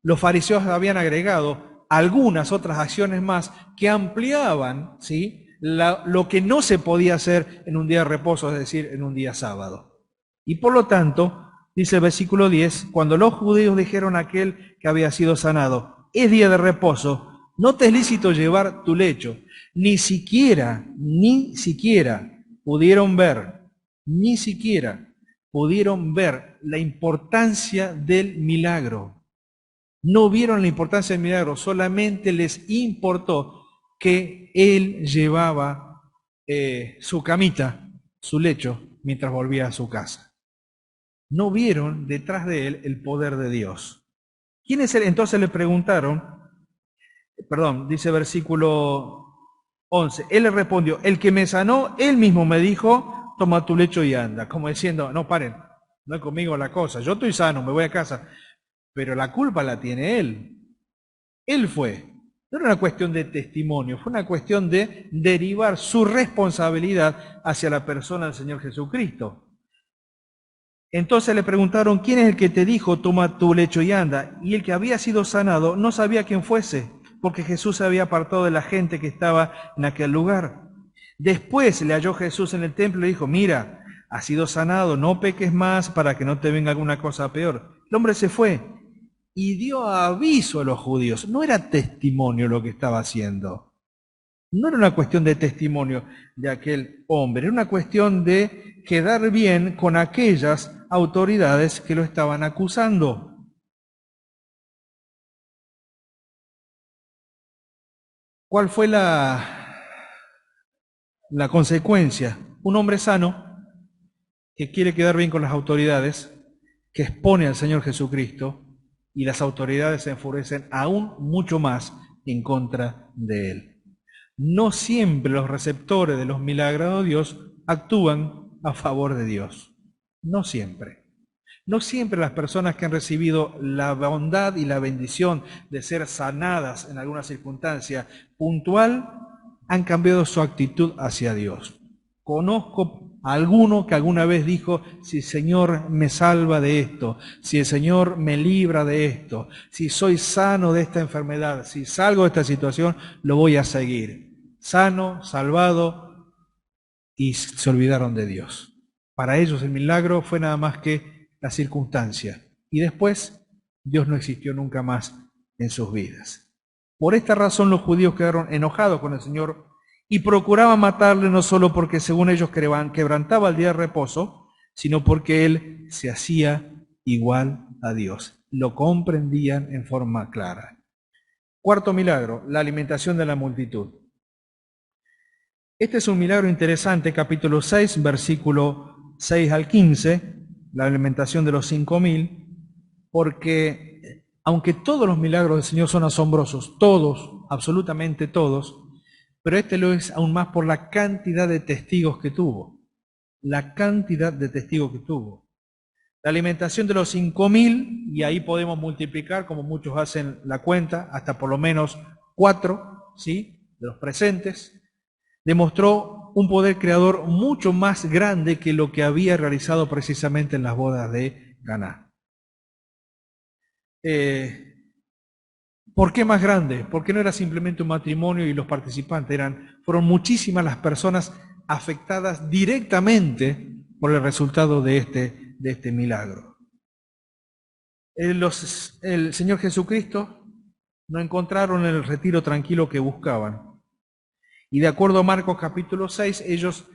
los fariseos habían agregado algunas otras acciones más que ampliaban, ¿sí?, lo que no se podía hacer en un día de reposo, es decir, en un día sábado. Y por lo tanto, dice el versículo 10, cuando los judíos dijeron a aquel que había sido sanado: es día de reposo, no te es lícito llevar tu lecho. Ni siquiera pudieron ver la importancia del milagro. No vieron la importancia del milagro, solamente les importó que él llevaba su camita, su lecho, mientras volvía a su casa. No vieron detrás de él el poder de Dios. ¿Quién es él? Entonces le preguntaron, dice versículo 11, él le respondió: el que me sanó, él mismo me dijo, toma tu lecho y anda. Como diciendo, no paren, no es conmigo la cosa, yo estoy sano, me voy a casa. Pero la culpa la tiene él. Él fue. No era una cuestión de testimonio, fue una cuestión de derivar su responsabilidad hacia la persona del Señor Jesucristo. Entonces le preguntaron: ¿quién es el que te dijo, toma tu lecho y anda? Y el que había sido sanado no sabía quién fuese, porque Jesús se había apartado de la gente que estaba en aquel lugar. Después le halló Jesús en el templo y le dijo: mira, has sido sanado, no peques más para que no te venga alguna cosa peor. El hombre se fue y dio aviso a los judíos. No era testimonio lo que estaba haciendo. No era una cuestión de testimonio de aquel hombre, era una cuestión de quedar bien con aquellas autoridades que lo estaban acusando. ¿Cuál fue la consecuencia? Un hombre sano que quiere quedar bien con las autoridades, que expone al Señor Jesucristo, y las autoridades se enfurecen aún mucho más en contra de él. No siempre los receptores de los milagros de Dios actúan a favor de Dios. No siempre. No siempre las personas que han recibido la bondad y la bendición de ser sanadas en alguna circunstancia puntual han cambiado su actitud hacia Dios. Conozco a alguno que alguna vez dijo, si el Señor me salva de esto, si el Señor me libra de esto, si soy sano de esta enfermedad, si salgo de esta situación, lo voy a seguir. Sano, salvado, y se olvidaron de Dios. Para ellos el milagro fue nada más que la circunstancia. Y después Dios no existió nunca más en sus vidas. Por esta razón los judíos quedaron enojados con el Señor y procuraban matarle no solo porque según ellos quebrantaba el día de reposo, sino porque Él se hacía igual a Dios. Lo comprendían en forma clara. Cuarto milagro, la alimentación de la multitud. Este es un milagro interesante, capítulo 6, versículo 6 al 15, la alimentación de los 5.000, porque aunque todos los milagros del Señor son asombrosos, todos, absolutamente todos, pero este lo es aún más por la cantidad de testigos que tuvo. La cantidad de testigos que tuvo. La alimentación de los 5.000, y ahí podemos multiplicar, como muchos hacen la cuenta, hasta por lo menos 4, ¿sí?, de los presentes, demostró un poder creador mucho más grande que lo que había realizado precisamente en las bodas de Caná. ¿Por qué más grande? Porque no era simplemente un matrimonio y los participantes, fueron muchísimas las personas afectadas directamente por el resultado de este milagro. El Señor Jesucristo no encontraron el retiro tranquilo que buscaban. Y de acuerdo a Marcos capítulo 6, ellos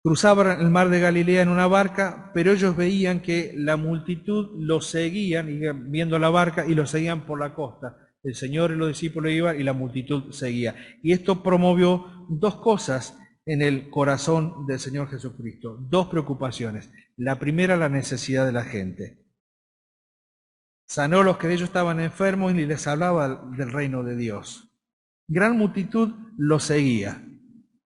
cruzaban el mar de Galilea en una barca, pero ellos veían que la multitud los seguían, iban viendo la barca y los seguían por la costa. El Señor y los discípulos iban y la multitud seguía. Y esto promovió dos cosas en el corazón del Señor Jesucristo, dos preocupaciones. La primera, la necesidad de la gente. Sanó a los que de ellos estaban enfermos y les hablaba del reino de Dios. Gran multitud lo seguía.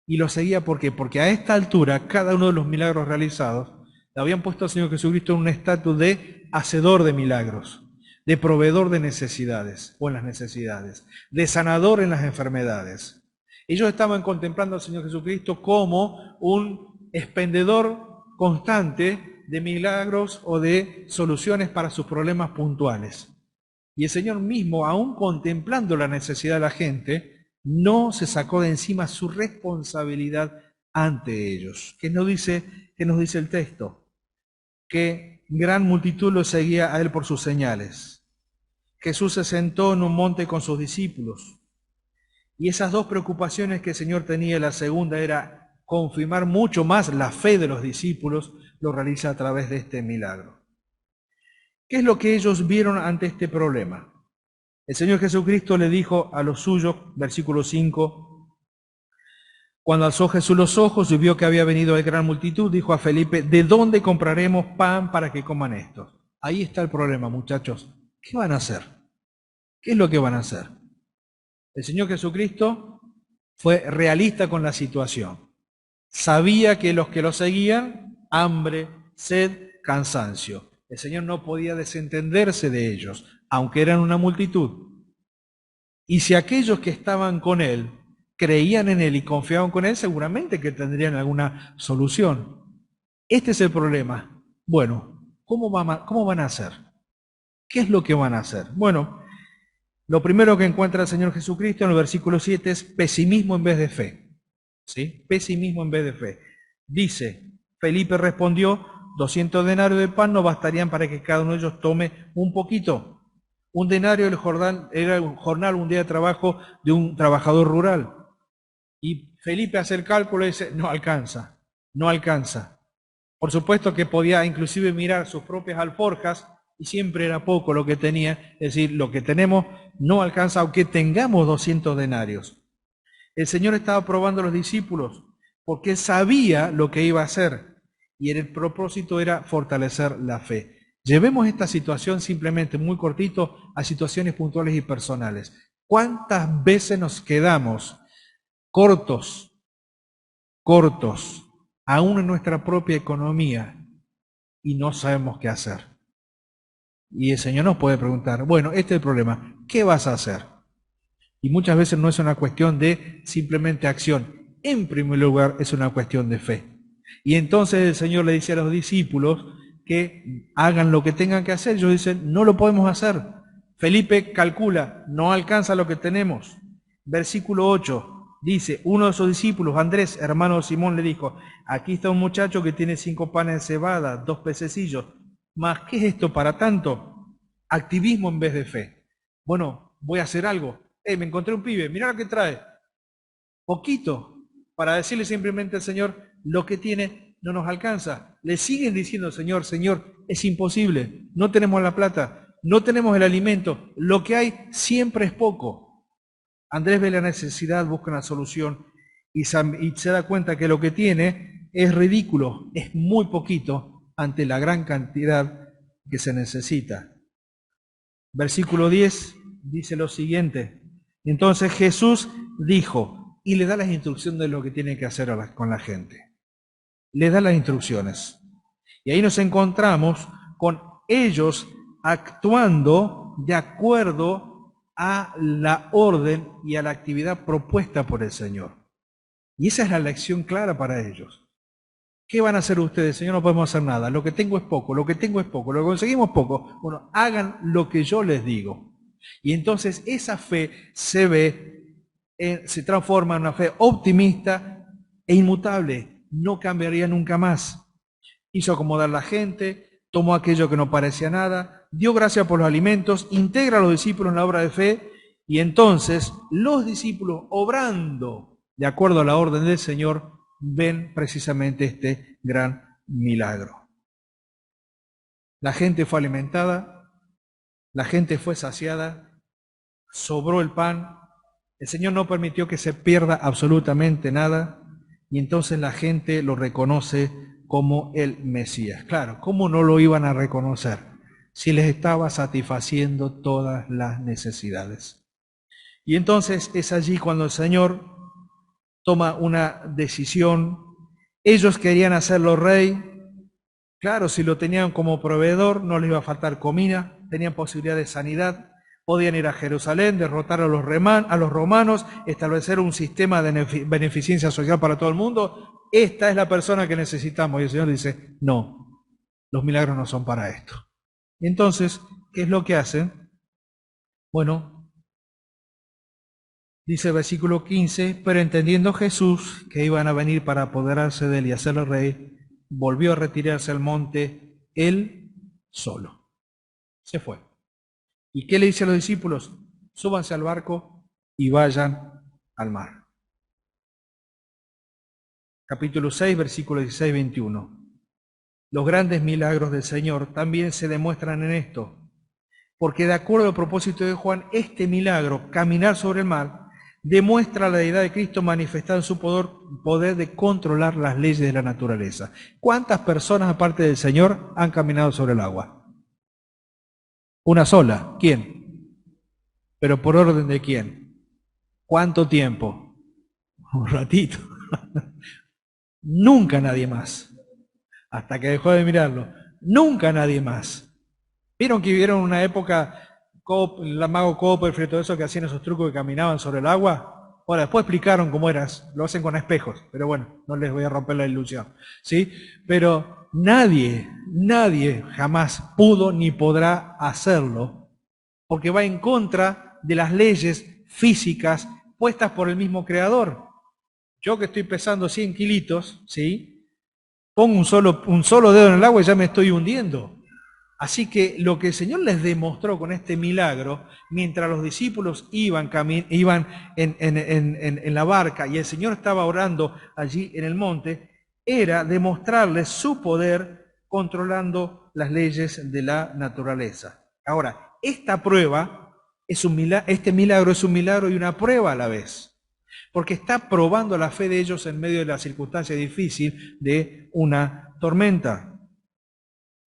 Y lo seguía ¿por qué? Porque a esta altura, cada uno de los milagros realizados, le habían puesto al Señor Jesucristo en un estatus de hacedor de milagros, de proveedor de necesidades, o en las necesidades, de sanador en las enfermedades. Ellos estaban contemplando al Señor Jesucristo como un expendedor constante de milagros o de soluciones para sus problemas puntuales. Y el Señor mismo, aún contemplando la necesidad de la gente, no se sacó de encima su responsabilidad ante ellos. ¿Qué nos dice el texto? Que gran multitud lo seguía a él por sus señales. Jesús se sentó en un monte con sus discípulos. Y esas dos preocupaciones que el Señor tenía, la segunda era confirmar mucho más la fe de los discípulos, lo realiza a través de este milagro. ¿Qué es lo que ellos vieron ante este problema? El Señor Jesucristo le dijo a los suyos, versículo 5, cuando alzó Jesús los ojos y vio que había venido gran multitud, dijo a Felipe, ¿de dónde compraremos pan para que coman estos? Ahí está el problema, muchachos. ¿Qué van a hacer? ¿Qué es lo que van a hacer? El Señor Jesucristo fue realista con la situación. Sabía que los que lo seguían, hambre, sed, cansancio. El Señor no podía desentenderse de ellos, aunque eran una multitud. Y si aquellos que estaban con Él creían en Él y confiaban con Él, seguramente que tendrían alguna solución. Este es el problema. Bueno, ¿cómo van a hacer? ¿Qué es lo que van a hacer? Bueno, lo primero que encuentra el Señor Jesucristo en el versículo 7 es pesimismo en vez de fe. ¿Sí? Pesimismo en vez de fe. Dice, Felipe respondió, 200 denarios de pan no bastarían para que cada uno de ellos tome un poquito. Un denario era un jornal, un día de trabajo de un trabajador rural. Y Felipe hace el cálculo y dice, no alcanza, no alcanza. Por supuesto que podía inclusive mirar sus propias alforjas y siempre era poco lo que tenía, es decir, lo que tenemos no alcanza aunque tengamos 200 denarios. El Señor estaba probando a los discípulos porque sabía lo que iba a hacer y el propósito era fortalecer la fe. Llevemos esta situación simplemente muy cortito a situaciones puntuales y personales. ¿Cuántas veces nos quedamos cortos, aún en nuestra propia economía y no sabemos qué hacer? Y el Señor nos puede preguntar, bueno, este es el problema, ¿qué vas a hacer? Y muchas veces no es una cuestión de simplemente acción. En primer lugar, es una cuestión de fe. Y entonces el Señor le dice a los discípulos que hagan lo que tengan que hacer. Ellos dicen, no lo podemos hacer. Felipe calcula, no alcanza lo que tenemos. Versículo 8 dice, uno de sus discípulos, Andrés, hermano de Simón, le dijo, aquí está un muchacho que tiene 5 panes de cebada, 2 pececillos. Mas, ¿qué es esto para tanto? Activismo en vez de fe. Bueno, voy a hacer algo. Me encontré un pibe, mirá lo que trae. Poquito, para decirle simplemente al Señor, lo que tiene no nos alcanza. Le siguen diciendo, Señor, Señor, es imposible, no tenemos la plata, no tenemos el alimento, lo que hay siempre es poco. Andrés ve la necesidad, busca una solución y se da cuenta que lo que tiene es ridículo, es muy poquito ante la gran cantidad que se necesita. Versículo 10 dice lo siguiente. Entonces Jesús dijo, y le da las instrucciones de lo que tiene que hacer con la gente. Le da las instrucciones. Y ahí nos encontramos con ellos actuando de acuerdo a la orden y a la actividad propuesta por el Señor. Y esa es la lección clara para ellos. ¿Qué van a hacer ustedes? Señor, no podemos hacer nada. Lo que tengo es poco, lo que tengo es poco, lo que conseguimos poco. Bueno, hagan lo que yo les digo. Y entonces esa fe se transforma en una fe optimista e inmutable. No cambiaría nunca más. Hizo acomodar la gente, tomó aquello que no parecía nada, dio gracias por los alimentos, integra a los discípulos en la obra de fe, y entonces los discípulos, obrando de acuerdo a la orden del Señor, ven precisamente este gran milagro. La gente fue alimentada, la gente fue saciada, sobró el pan, el Señor no permitió que se pierda absolutamente nada, y entonces la gente lo reconoce como el Mesías. Claro, ¿cómo no lo iban a reconocer si les estaba satisfaciendo todas las necesidades? Y entonces es allí cuando el Señor toma una decisión. Ellos querían hacerlo rey. Claro, si lo tenían como proveedor, no les iba a faltar comida, tenían posibilidad de sanidad, podían ir a Jerusalén, derrotar a los romanos, establecer un sistema de beneficencia social para todo el mundo. Esta es la persona que necesitamos. Y el Señor dice, no, los milagros no son para esto. Entonces, ¿qué es lo que hacen? Bueno, dice el versículo 15, pero entendiendo Jesús que iban a venir para apoderarse de él y hacerlo rey, volvió a retirarse al monte él solo. Se fue. ¿Y qué le dice a los discípulos? Súbanse al barco y vayan al mar. Capítulo 6, versículos 16-21. Los grandes milagros del Señor también se demuestran en esto, porque de acuerdo al propósito de Juan, este milagro, caminar sobre el mar, demuestra la deidad de Cristo manifestada en su poder de controlar las leyes de la naturaleza. ¿Cuántas personas, aparte del Señor, han caminado sobre el agua? Una sola. ¿Quién? ¿Pero por orden de quién? ¿Cuánto tiempo? Un ratito. Nunca nadie más. Hasta que dejó de mirarlo. Nunca nadie más. ¿Vieron que vivieron una época, el mago Copperfield, todo eso, que hacían esos trucos que caminaban sobre el agua? Ahora, después explicaron cómo era, lo hacen con espejos, pero bueno, no les voy a romper la ilusión, ¿sí? Pero nadie jamás pudo ni podrá hacerlo, porque va en contra de las leyes físicas puestas por el mismo Creador. Yo que estoy pesando 100 kilitos, ¿sí? Pongo un solo dedo en el agua y ya me estoy hundiendo. Así que lo que el Señor les demostró con este milagro, mientras los discípulos iban en la barca y el Señor estaba orando allí en el monte, era demostrarles su poder controlando las leyes de la naturaleza. Ahora, esta prueba este milagro es un milagro y una prueba a la vez, porque está probando la fe de ellos en medio de la circunstancia difícil de una tormenta.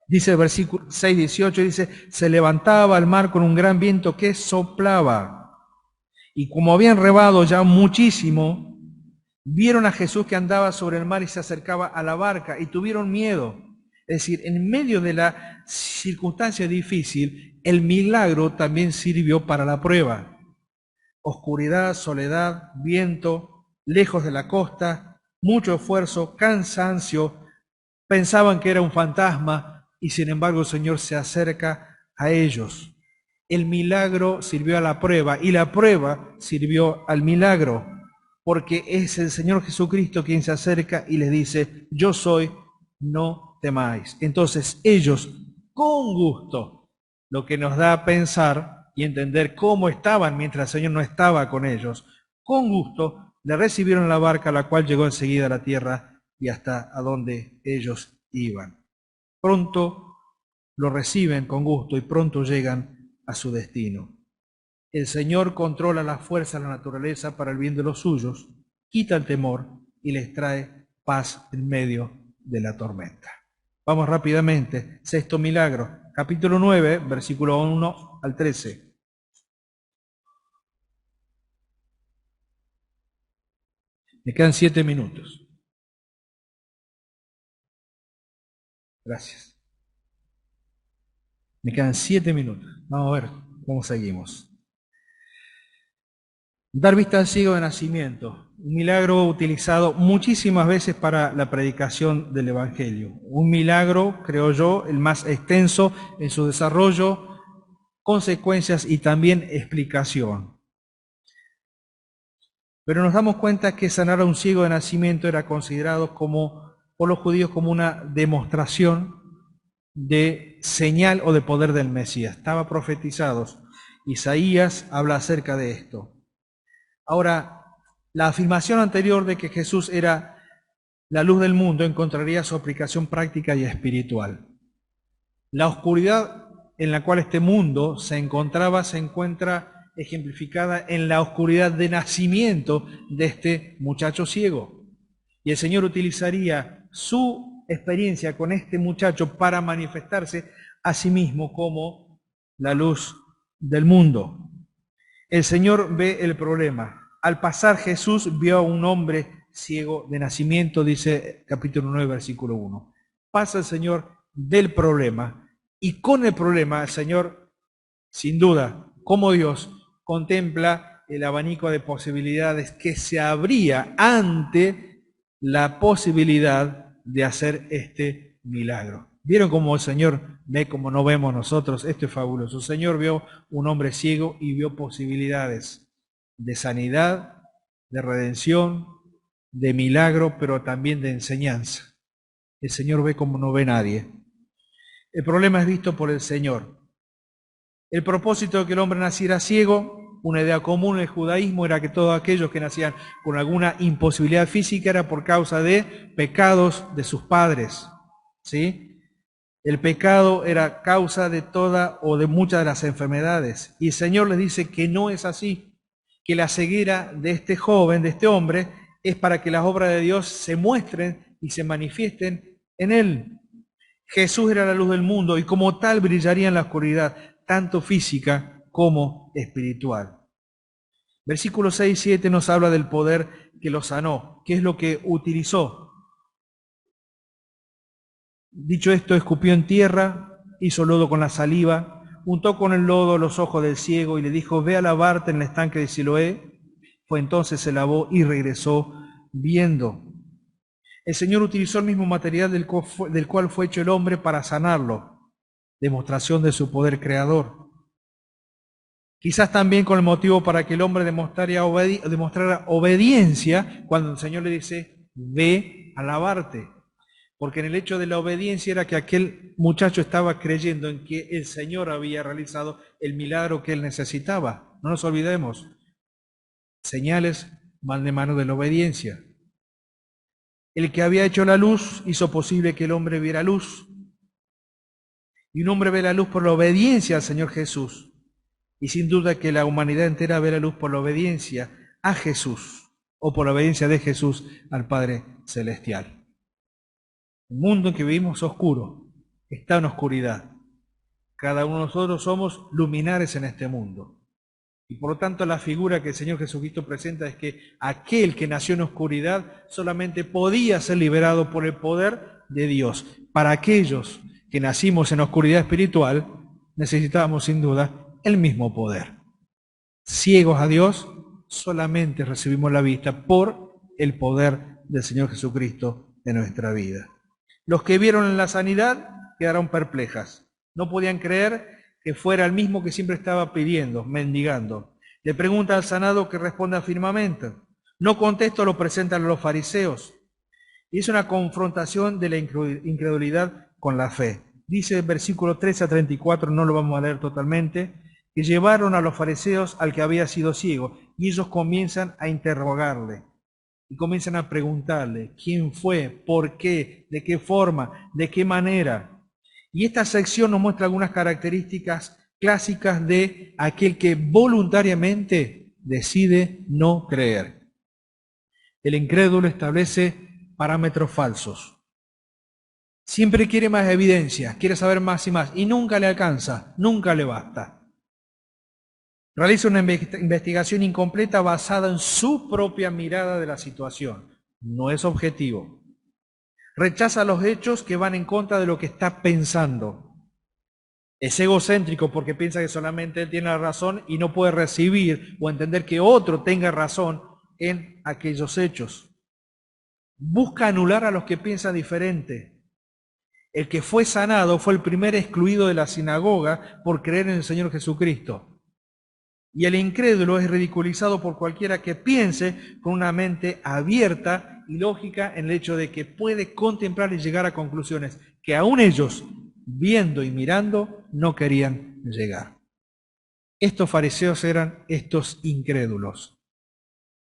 Dice el versículo 6:18, dice, se levantaba el mar con un gran viento que soplaba. Y como habían remado ya muchísimo, vieron a Jesús que andaba sobre el mar y se acercaba a la barca y tuvieron miedo. Es decir, en medio de la circunstancia difícil, el milagro también sirvió para la prueba. Oscuridad, soledad, viento, lejos de la costa, mucho esfuerzo, cansancio. Pensaban que era un fantasma y sin embargo el Señor se acerca a ellos. El milagro sirvió a la prueba y la prueba sirvió al milagro, porque es el Señor Jesucristo quien se acerca y les dice, yo soy, no temáis. Entonces ellos, con gusto, lo que nos da a pensar y entender cómo estaban mientras el Señor no estaba con ellos, con gusto le recibieron la barca, la cual llegó enseguida a la tierra y hasta a donde ellos iban. Pronto lo reciben con gusto y pronto llegan a su destino. El Señor controla la fuerza de la naturaleza para el bien de los suyos, quita el temor y les trae paz en medio de la tormenta. Vamos rápidamente. Sexto milagro, capítulo 9, versículo 1 al 13. Me quedan 7 minutos. Gracias. Me quedan 7 minutos. Vamos a ver cómo seguimos. Dar vista al ciego de nacimiento, un milagro utilizado muchísimas veces para la predicación del Evangelio. Un milagro, creo yo, el más extenso en su desarrollo, consecuencias y también explicación. Pero nos damos cuenta que sanar a un ciego de nacimiento era considerado por los judíos como una demostración de señal o de poder del Mesías. Estaba profetizado. Isaías habla acerca de esto. Ahora, la afirmación anterior de que Jesús era la luz del mundo encontraría su aplicación práctica y espiritual. La oscuridad en la cual este mundo se encuentra ejemplificada en la oscuridad de nacimiento de este muchacho ciego. Y el Señor utilizaría su experiencia con este muchacho para manifestarse a sí mismo como la luz del mundo. El Señor ve el problema. Al pasar Jesús vio a un hombre ciego de nacimiento, dice capítulo 9, versículo 1. Pasa el Señor del problema y con el problema el Señor, sin duda, como Dios, contempla el abanico de posibilidades que se abría ante la posibilidad de hacer este milagro. ¿Vieron cómo el Señor ve como no vemos nosotros? Esto es fabuloso. El Señor vio un hombre ciego y vio posibilidades de sanidad, de redención, de milagro, pero también de enseñanza. El Señor ve como no ve nadie. El problema es visto por el Señor. El propósito de que el hombre naciera ciego, una idea común en el judaísmo era que todos aquellos que nacían con alguna imposibilidad física era por causa de pecados de sus padres, ¿sí? El pecado era causa de toda o de muchas de las enfermedades. Y el Señor les dice que no es así, que la ceguera de este joven, de este hombre, es para que las obras de Dios se muestren y se manifiesten en él. Jesús era la luz del mundo y como tal brillaría en la oscuridad, tanto física como espiritual. Versículos 6 y 7 nos habla del poder que lo sanó, qué es lo que utilizó. Dicho esto, escupió en tierra, hizo lodo con la saliva, untó con el lodo los ojos del ciego y le dijo, ve a lavarte en el estanque de Siloé. Fue entonces se lavó y regresó viendo. El Señor utilizó el mismo material del cual fue hecho el hombre para sanarlo, demostración de su poder creador. Quizás también con el motivo para que el hombre demostrara obediencia cuando el Señor le dice, ve a lavarte. Porque en el hecho de la obediencia era que aquel muchacho estaba creyendo en que el Señor había realizado el milagro que él necesitaba. No nos olvidemos, señales van de mano de la obediencia. El que había hecho la luz hizo posible que el hombre viera luz. Y un hombre ve la luz por la obediencia al Señor Jesús. Y sin duda que la humanidad entera ve la luz por la obediencia a Jesús, o por la obediencia de Jesús al Padre Celestial. El mundo en que vivimos es oscuro, está en oscuridad. Cada uno de nosotros somos luminares en este mundo. Y por lo tanto la figura que el Señor Jesucristo presenta es que aquel que nació en oscuridad solamente podía ser liberado por el poder de Dios. Para aquellos que nacimos en oscuridad espiritual, necesitábamos sin duda el mismo poder. Ciegos a Dios, solamente recibimos la vista por el poder del Señor Jesucristo en nuestra vida. Los que vieron la sanidad quedaron perplejas. No podían creer que fuera el mismo que siempre estaba pidiendo, mendigando. Le pregunta al sanado, que responde afirmamente. No contesto, lo presentan los fariseos. Y es una confrontación de la incredulidad con la fe. Dice el versículo 13 a 34, no lo vamos a leer totalmente, que llevaron a los fariseos al que había sido ciego, y ellos comienzan a interrogarle, y comienzan a preguntarle quién fue, por qué, de qué forma, de qué manera. Y esta sección nos muestra algunas características clásicas de aquel que voluntariamente decide no creer. El incrédulo establece parámetros falsos. Siempre quiere más evidencia, quiere saber más y más, y nunca le alcanza, nunca le basta. Realiza una investigación incompleta basada en su propia mirada de la situación. No es objetivo. Rechaza los hechos que van en contra de lo que está pensando. Es egocéntrico porque piensa que solamente él tiene la razón y no puede recibir o entender que otro tenga razón en aquellos hechos. Busca anular a los que piensan diferente. El que fue sanado fue el primer excluido de la sinagoga por creer en el Señor Jesucristo. Y el incrédulo es ridiculizado por cualquiera que piense con una mente abierta y lógica en el hecho de que puede contemplar y llegar a conclusiones que aún ellos, viendo y mirando, no querían llegar. Estos fariseos eran estos incrédulos,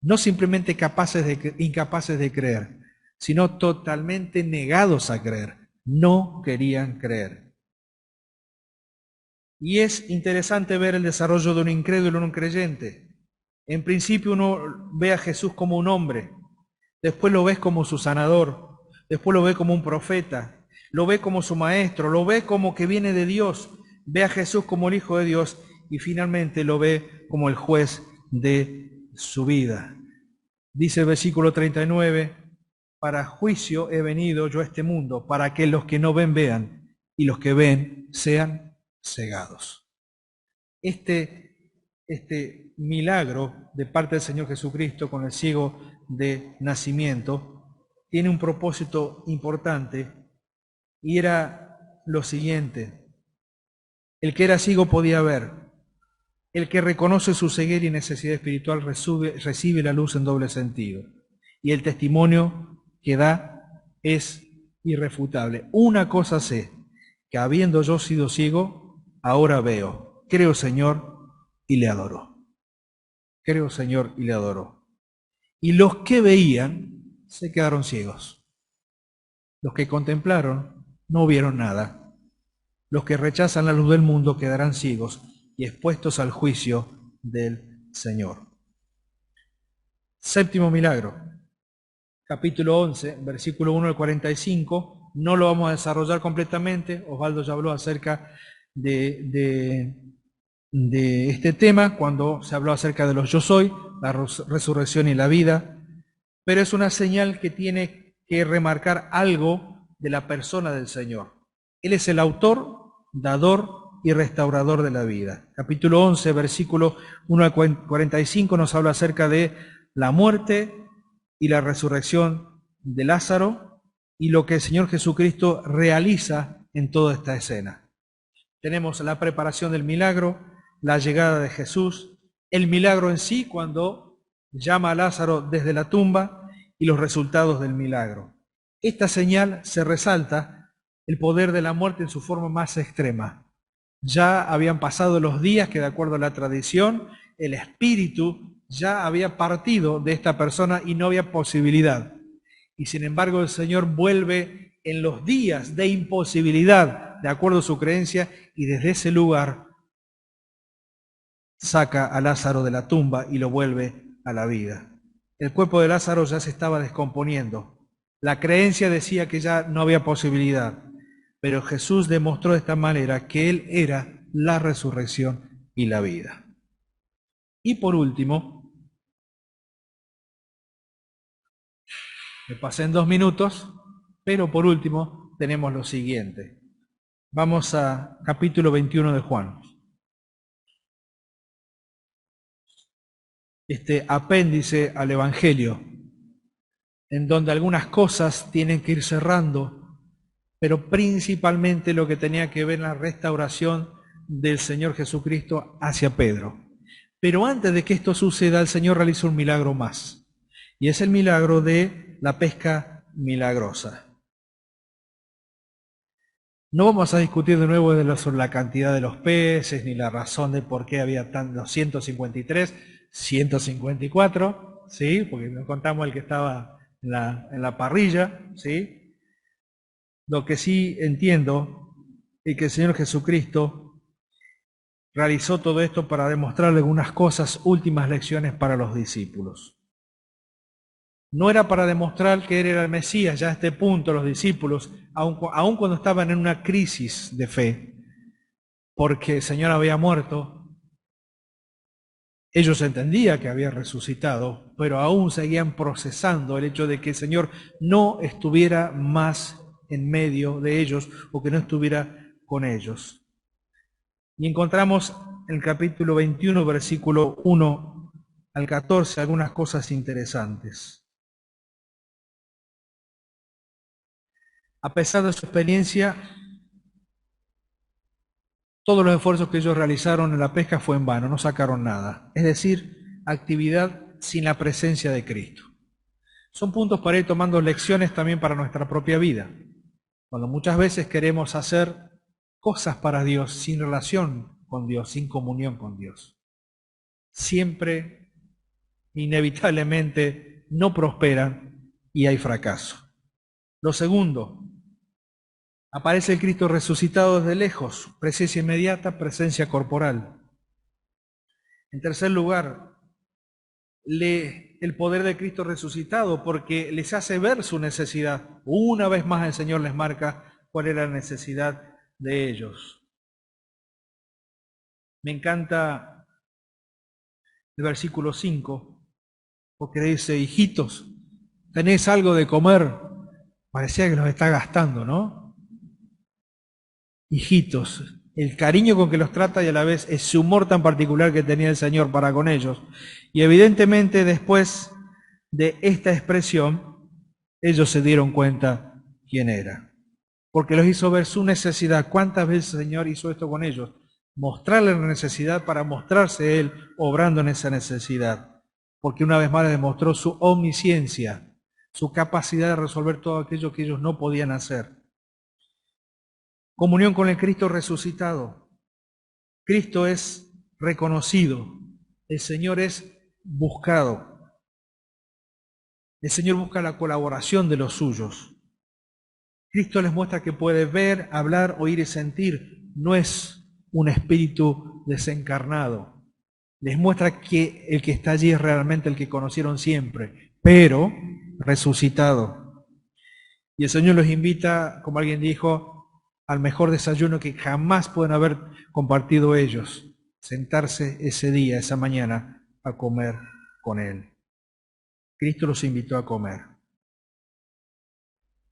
no simplemente incapaces de creer, sino totalmente negados a creer, no querían creer. Y es interesante ver el desarrollo de un incrédulo en un creyente. En principio uno ve a Jesús como un hombre, después lo ves como su sanador, después lo ve como un profeta, lo ve como su maestro, lo ve como que viene de Dios, ve a Jesús como el Hijo de Dios y finalmente lo ve como el juez de su vida. Dice el versículo 39, para juicio he venido yo a este mundo, para que los que no ven vean y los que ven sean cegados. Este milagro de parte del Señor Jesucristo con el ciego de nacimiento tiene un propósito importante y era lo siguiente: el que era ciego podía ver, el que reconoce su ceguera y necesidad espiritual recibe la luz en doble sentido, y el testimonio que da es irrefutable. Una cosa sé, que habiendo yo sido ciego, ahora veo. Creo, Señor, y le adoró. Creo, Señor, y le adoró. Y los que veían se quedaron ciegos. Los que contemplaron no vieron nada. Los que rechazan la luz del mundo quedarán ciegos y expuestos al juicio del Señor. Séptimo milagro. Capítulo 11, versículo 1 al 45. No lo vamos a desarrollar completamente. Osvaldo ya habló acerca de este tema cuando se habló acerca de los yo soy, la resurrección y la vida, pero es una señal que tiene que remarcar algo de la persona del Señor. Él es el autor, dador y restaurador de la vida. Capítulo 11, versículo 1 al 45 nos habla acerca de la muerte y la resurrección de Lázaro y lo que el Señor Jesucristo realiza en toda esta escena. Tenemos la preparación del milagro, la llegada de Jesús, el milagro en sí cuando llama a Lázaro desde la tumba y los resultados del milagro. Esta señal se resalta el poder de la muerte en su forma más extrema. Ya habían pasado los días que, de acuerdo a la tradición, el espíritu ya había partido de esta persona y no había posibilidad. Y sin embargo el Señor vuelve en los días de imposibilidad, de acuerdo a su creencia, y desde ese lugar saca a Lázaro de la tumba y lo vuelve a la vida. El cuerpo de Lázaro ya se estaba descomponiendo. La creencia decía que ya no había posibilidad. Pero Jesús demostró de esta manera que Él era la resurrección y la vida. Y por último, me pasé en 2 minutos, pero por último tenemos lo siguiente. Vamos a capítulo 21 de Juan. Este apéndice al Evangelio, en donde algunas cosas tienen que ir cerrando, pero principalmente lo que tenía que ver en la restauración del Señor Jesucristo hacia Pedro. Pero antes de que esto suceda, el Señor realiza un milagro más, y es el milagro de la pesca milagrosa. No vamos a discutir de nuevo sobre la cantidad de los peces, ni la razón de por qué había tantos 153, 154, ¿sí? Porque nos contamos el que estaba en la parrilla, ¿sí? Lo que sí entiendo es que el Señor Jesucristo realizó todo esto para demostrarle algunas cosas, últimas lecciones para los discípulos. No era para demostrar que Él era el Mesías, ya a este punto los discípulos, aun cuando estaban en una crisis de fe, porque el Señor había muerto, ellos entendían que había resucitado, pero aún seguían procesando el hecho de que el Señor no estuviera más en medio de ellos o que no estuviera con ellos. Y encontramos en el capítulo 21, versículo 1 al 14, algunas cosas interesantes. A pesar de su experiencia, todos los esfuerzos que ellos realizaron en la pesca fue en vano, no sacaron nada. Es decir, actividad sin la presencia de Cristo. Son puntos para ir tomando lecciones también para nuestra propia vida. Cuando muchas veces queremos hacer cosas para Dios sin relación con Dios, sin comunión con Dios, siempre, inevitablemente, no prosperan y hay fracaso. Lo segundo, aparece el Cristo resucitado desde lejos, presencia inmediata, presencia corporal. En tercer lugar, el poder de Cristo resucitado, porque les hace ver su necesidad. Una vez más el Señor les marca cuál era la necesidad de ellos. Me encanta el versículo 5, porque dice, hijitos, ¿tenés algo de comer? Parecía que los está gastando, ¿no? Hijitos, el cariño con que los trata y a la vez ese humor tan particular que tenía el Señor para con ellos. Y evidentemente después de esta expresión, ellos se dieron cuenta quién era. Porque los hizo ver su necesidad. ¿Cuántas veces el Señor hizo esto con ellos? Mostrarle la necesidad para mostrarse Él obrando en esa necesidad. Porque una vez más les demostró su omnisciencia, su capacidad de resolver todo aquello que ellos no podían hacer. Comunión con el Cristo resucitado. Cristo es reconocido. El Señor es buscado. El Señor busca la colaboración de los suyos. Cristo les muestra que puede ver, hablar, oír y sentir. No es un espíritu desencarnado. Les muestra que el que está allí es realmente el que conocieron siempre, pero resucitado. Y el Señor los invita, como alguien dijo, al mejor desayuno que jamás pueden haber compartido ellos. Sentarse ese día, esa mañana, a comer con Él. Cristo los invitó a comer.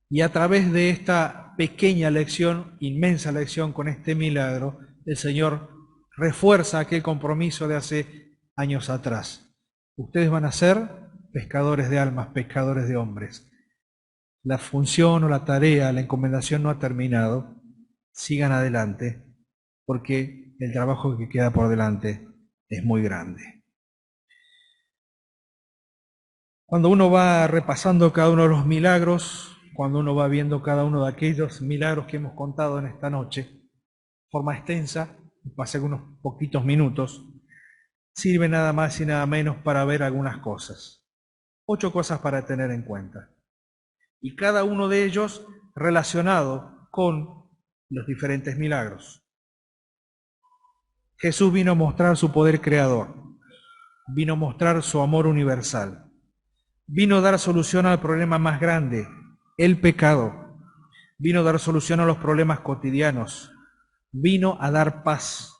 Y a través de esta pequeña lección, inmensa lección con este milagro, el Señor refuerza aquel compromiso de hace años atrás. Ustedes van a ser pescadores de almas, pescadores de hombres. La función o la tarea, la encomendación no ha terminado. Sigan adelante, porque el trabajo que queda por delante es muy grande. Cuando uno va repasando cada uno de los milagros, cuando uno va viendo cada uno de aquellos milagros que hemos contado en esta noche, de forma extensa, hace unos poquitos minutos, sirve nada más y nada menos para ver algunas cosas. 8 cosas para tener en cuenta. Y cada uno de ellos relacionado con los diferentes milagros. Jesús vino a mostrar su poder creador, vino a mostrar su amor universal, vino a dar solución al problema más grande, el pecado, vino a dar solución a los problemas cotidianos, vino a dar paz,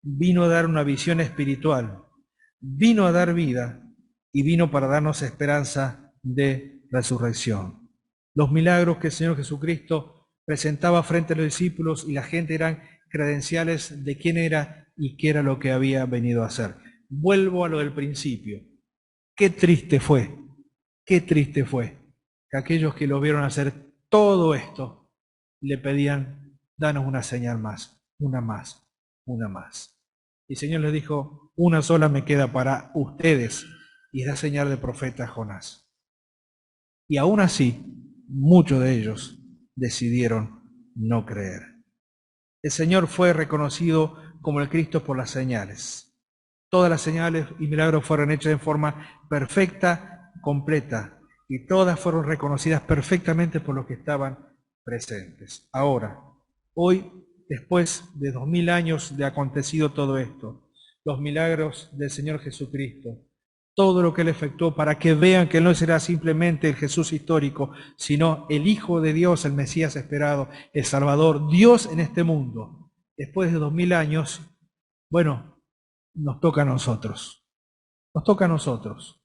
vino a dar una visión espiritual, vino a dar vida y vino para darnos esperanza de resurrección. Los milagros que el Señor Jesucristo presentaba frente a los discípulos y la gente eran credenciales de quién era y qué era lo que había venido a hacer. Vuelvo a lo del principio. Qué triste fue que aquellos que lo vieron hacer todo esto le pedían, danos una señal más, una más, una más. Y el Señor les dijo, una sola me queda para ustedes, y es la señal del profeta Jonás. Y aún así, muchos de ellos decidieron no creer. El Señor fue reconocido como el Cristo por las señales. Todas las señales y milagros fueron hechas en forma perfecta, completa, y todas fueron reconocidas perfectamente por los que estaban presentes. Ahora, hoy, después de 2000 años de acontecido todo esto, los milagros del Señor Jesucristo, todo lo que Él efectuó para que vean que no será simplemente el Jesús histórico, sino el Hijo de Dios, el Mesías esperado, el Salvador, Dios en este mundo. Después de 2000 años, bueno, nos toca a nosotros. Nos toca a nosotros.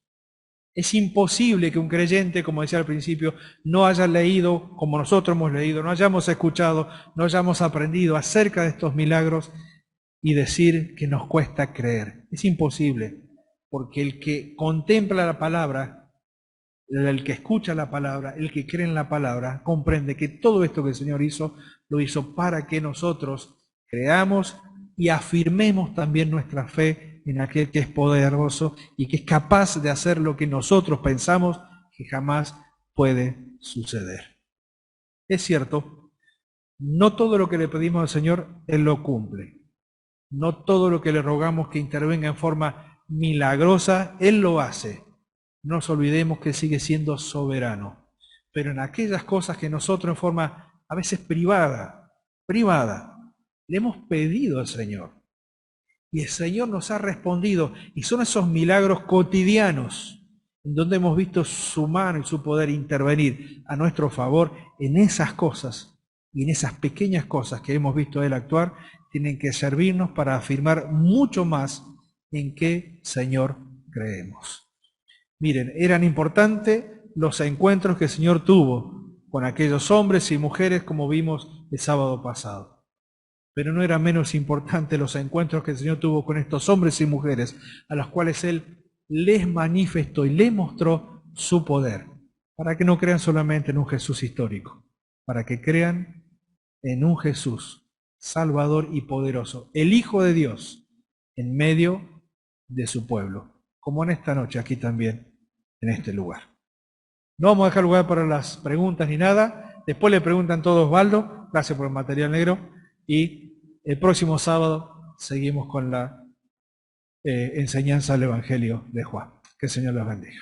Es imposible que un creyente, como decía al principio, no haya leído como nosotros hemos leído, no hayamos escuchado, no hayamos aprendido acerca de estos milagros y decir que nos cuesta creer. Es imposible, porque el que contempla la palabra, el que escucha la palabra, el que cree en la palabra, comprende que todo esto que el Señor hizo, lo hizo para que nosotros creamos y afirmemos también nuestra fe en aquel que es poderoso y que es capaz de hacer lo que nosotros pensamos que jamás puede suceder. Es cierto, no todo lo que le pedimos al Señor, Él lo cumple. No todo lo que le rogamos que intervenga en forma milagrosa, Él lo hace. No nos olvidemos que sigue siendo soberano. Pero en aquellas cosas que nosotros en forma a veces privada, le hemos pedido al Señor. Y el Señor nos ha respondido. Y son esos milagros cotidianos en donde hemos visto su mano y su poder intervenir a nuestro favor en esas cosas y en esas pequeñas cosas que hemos visto a Él actuar, tienen que servirnos para afirmar mucho más en qué Señor creemos. Miren, eran importantes los encuentros que el Señor tuvo con aquellos hombres y mujeres como vimos el sábado pasado. Pero no eran menos importantes los encuentros que el Señor tuvo con estos hombres y mujeres a los cuales Él les manifestó y les mostró su poder, para que no crean solamente en un Jesús histórico, para que crean en un Jesús salvador y poderoso, el Hijo de Dios, en medio de su pueblo, como en esta noche aquí también, en este lugar. No vamos a dejar lugar para las preguntas ni nada. Después le preguntan todos, Osvaldo, gracias por el material negro, y el próximo sábado seguimos con la enseñanza del Evangelio de Juan. Que el Señor los bendiga.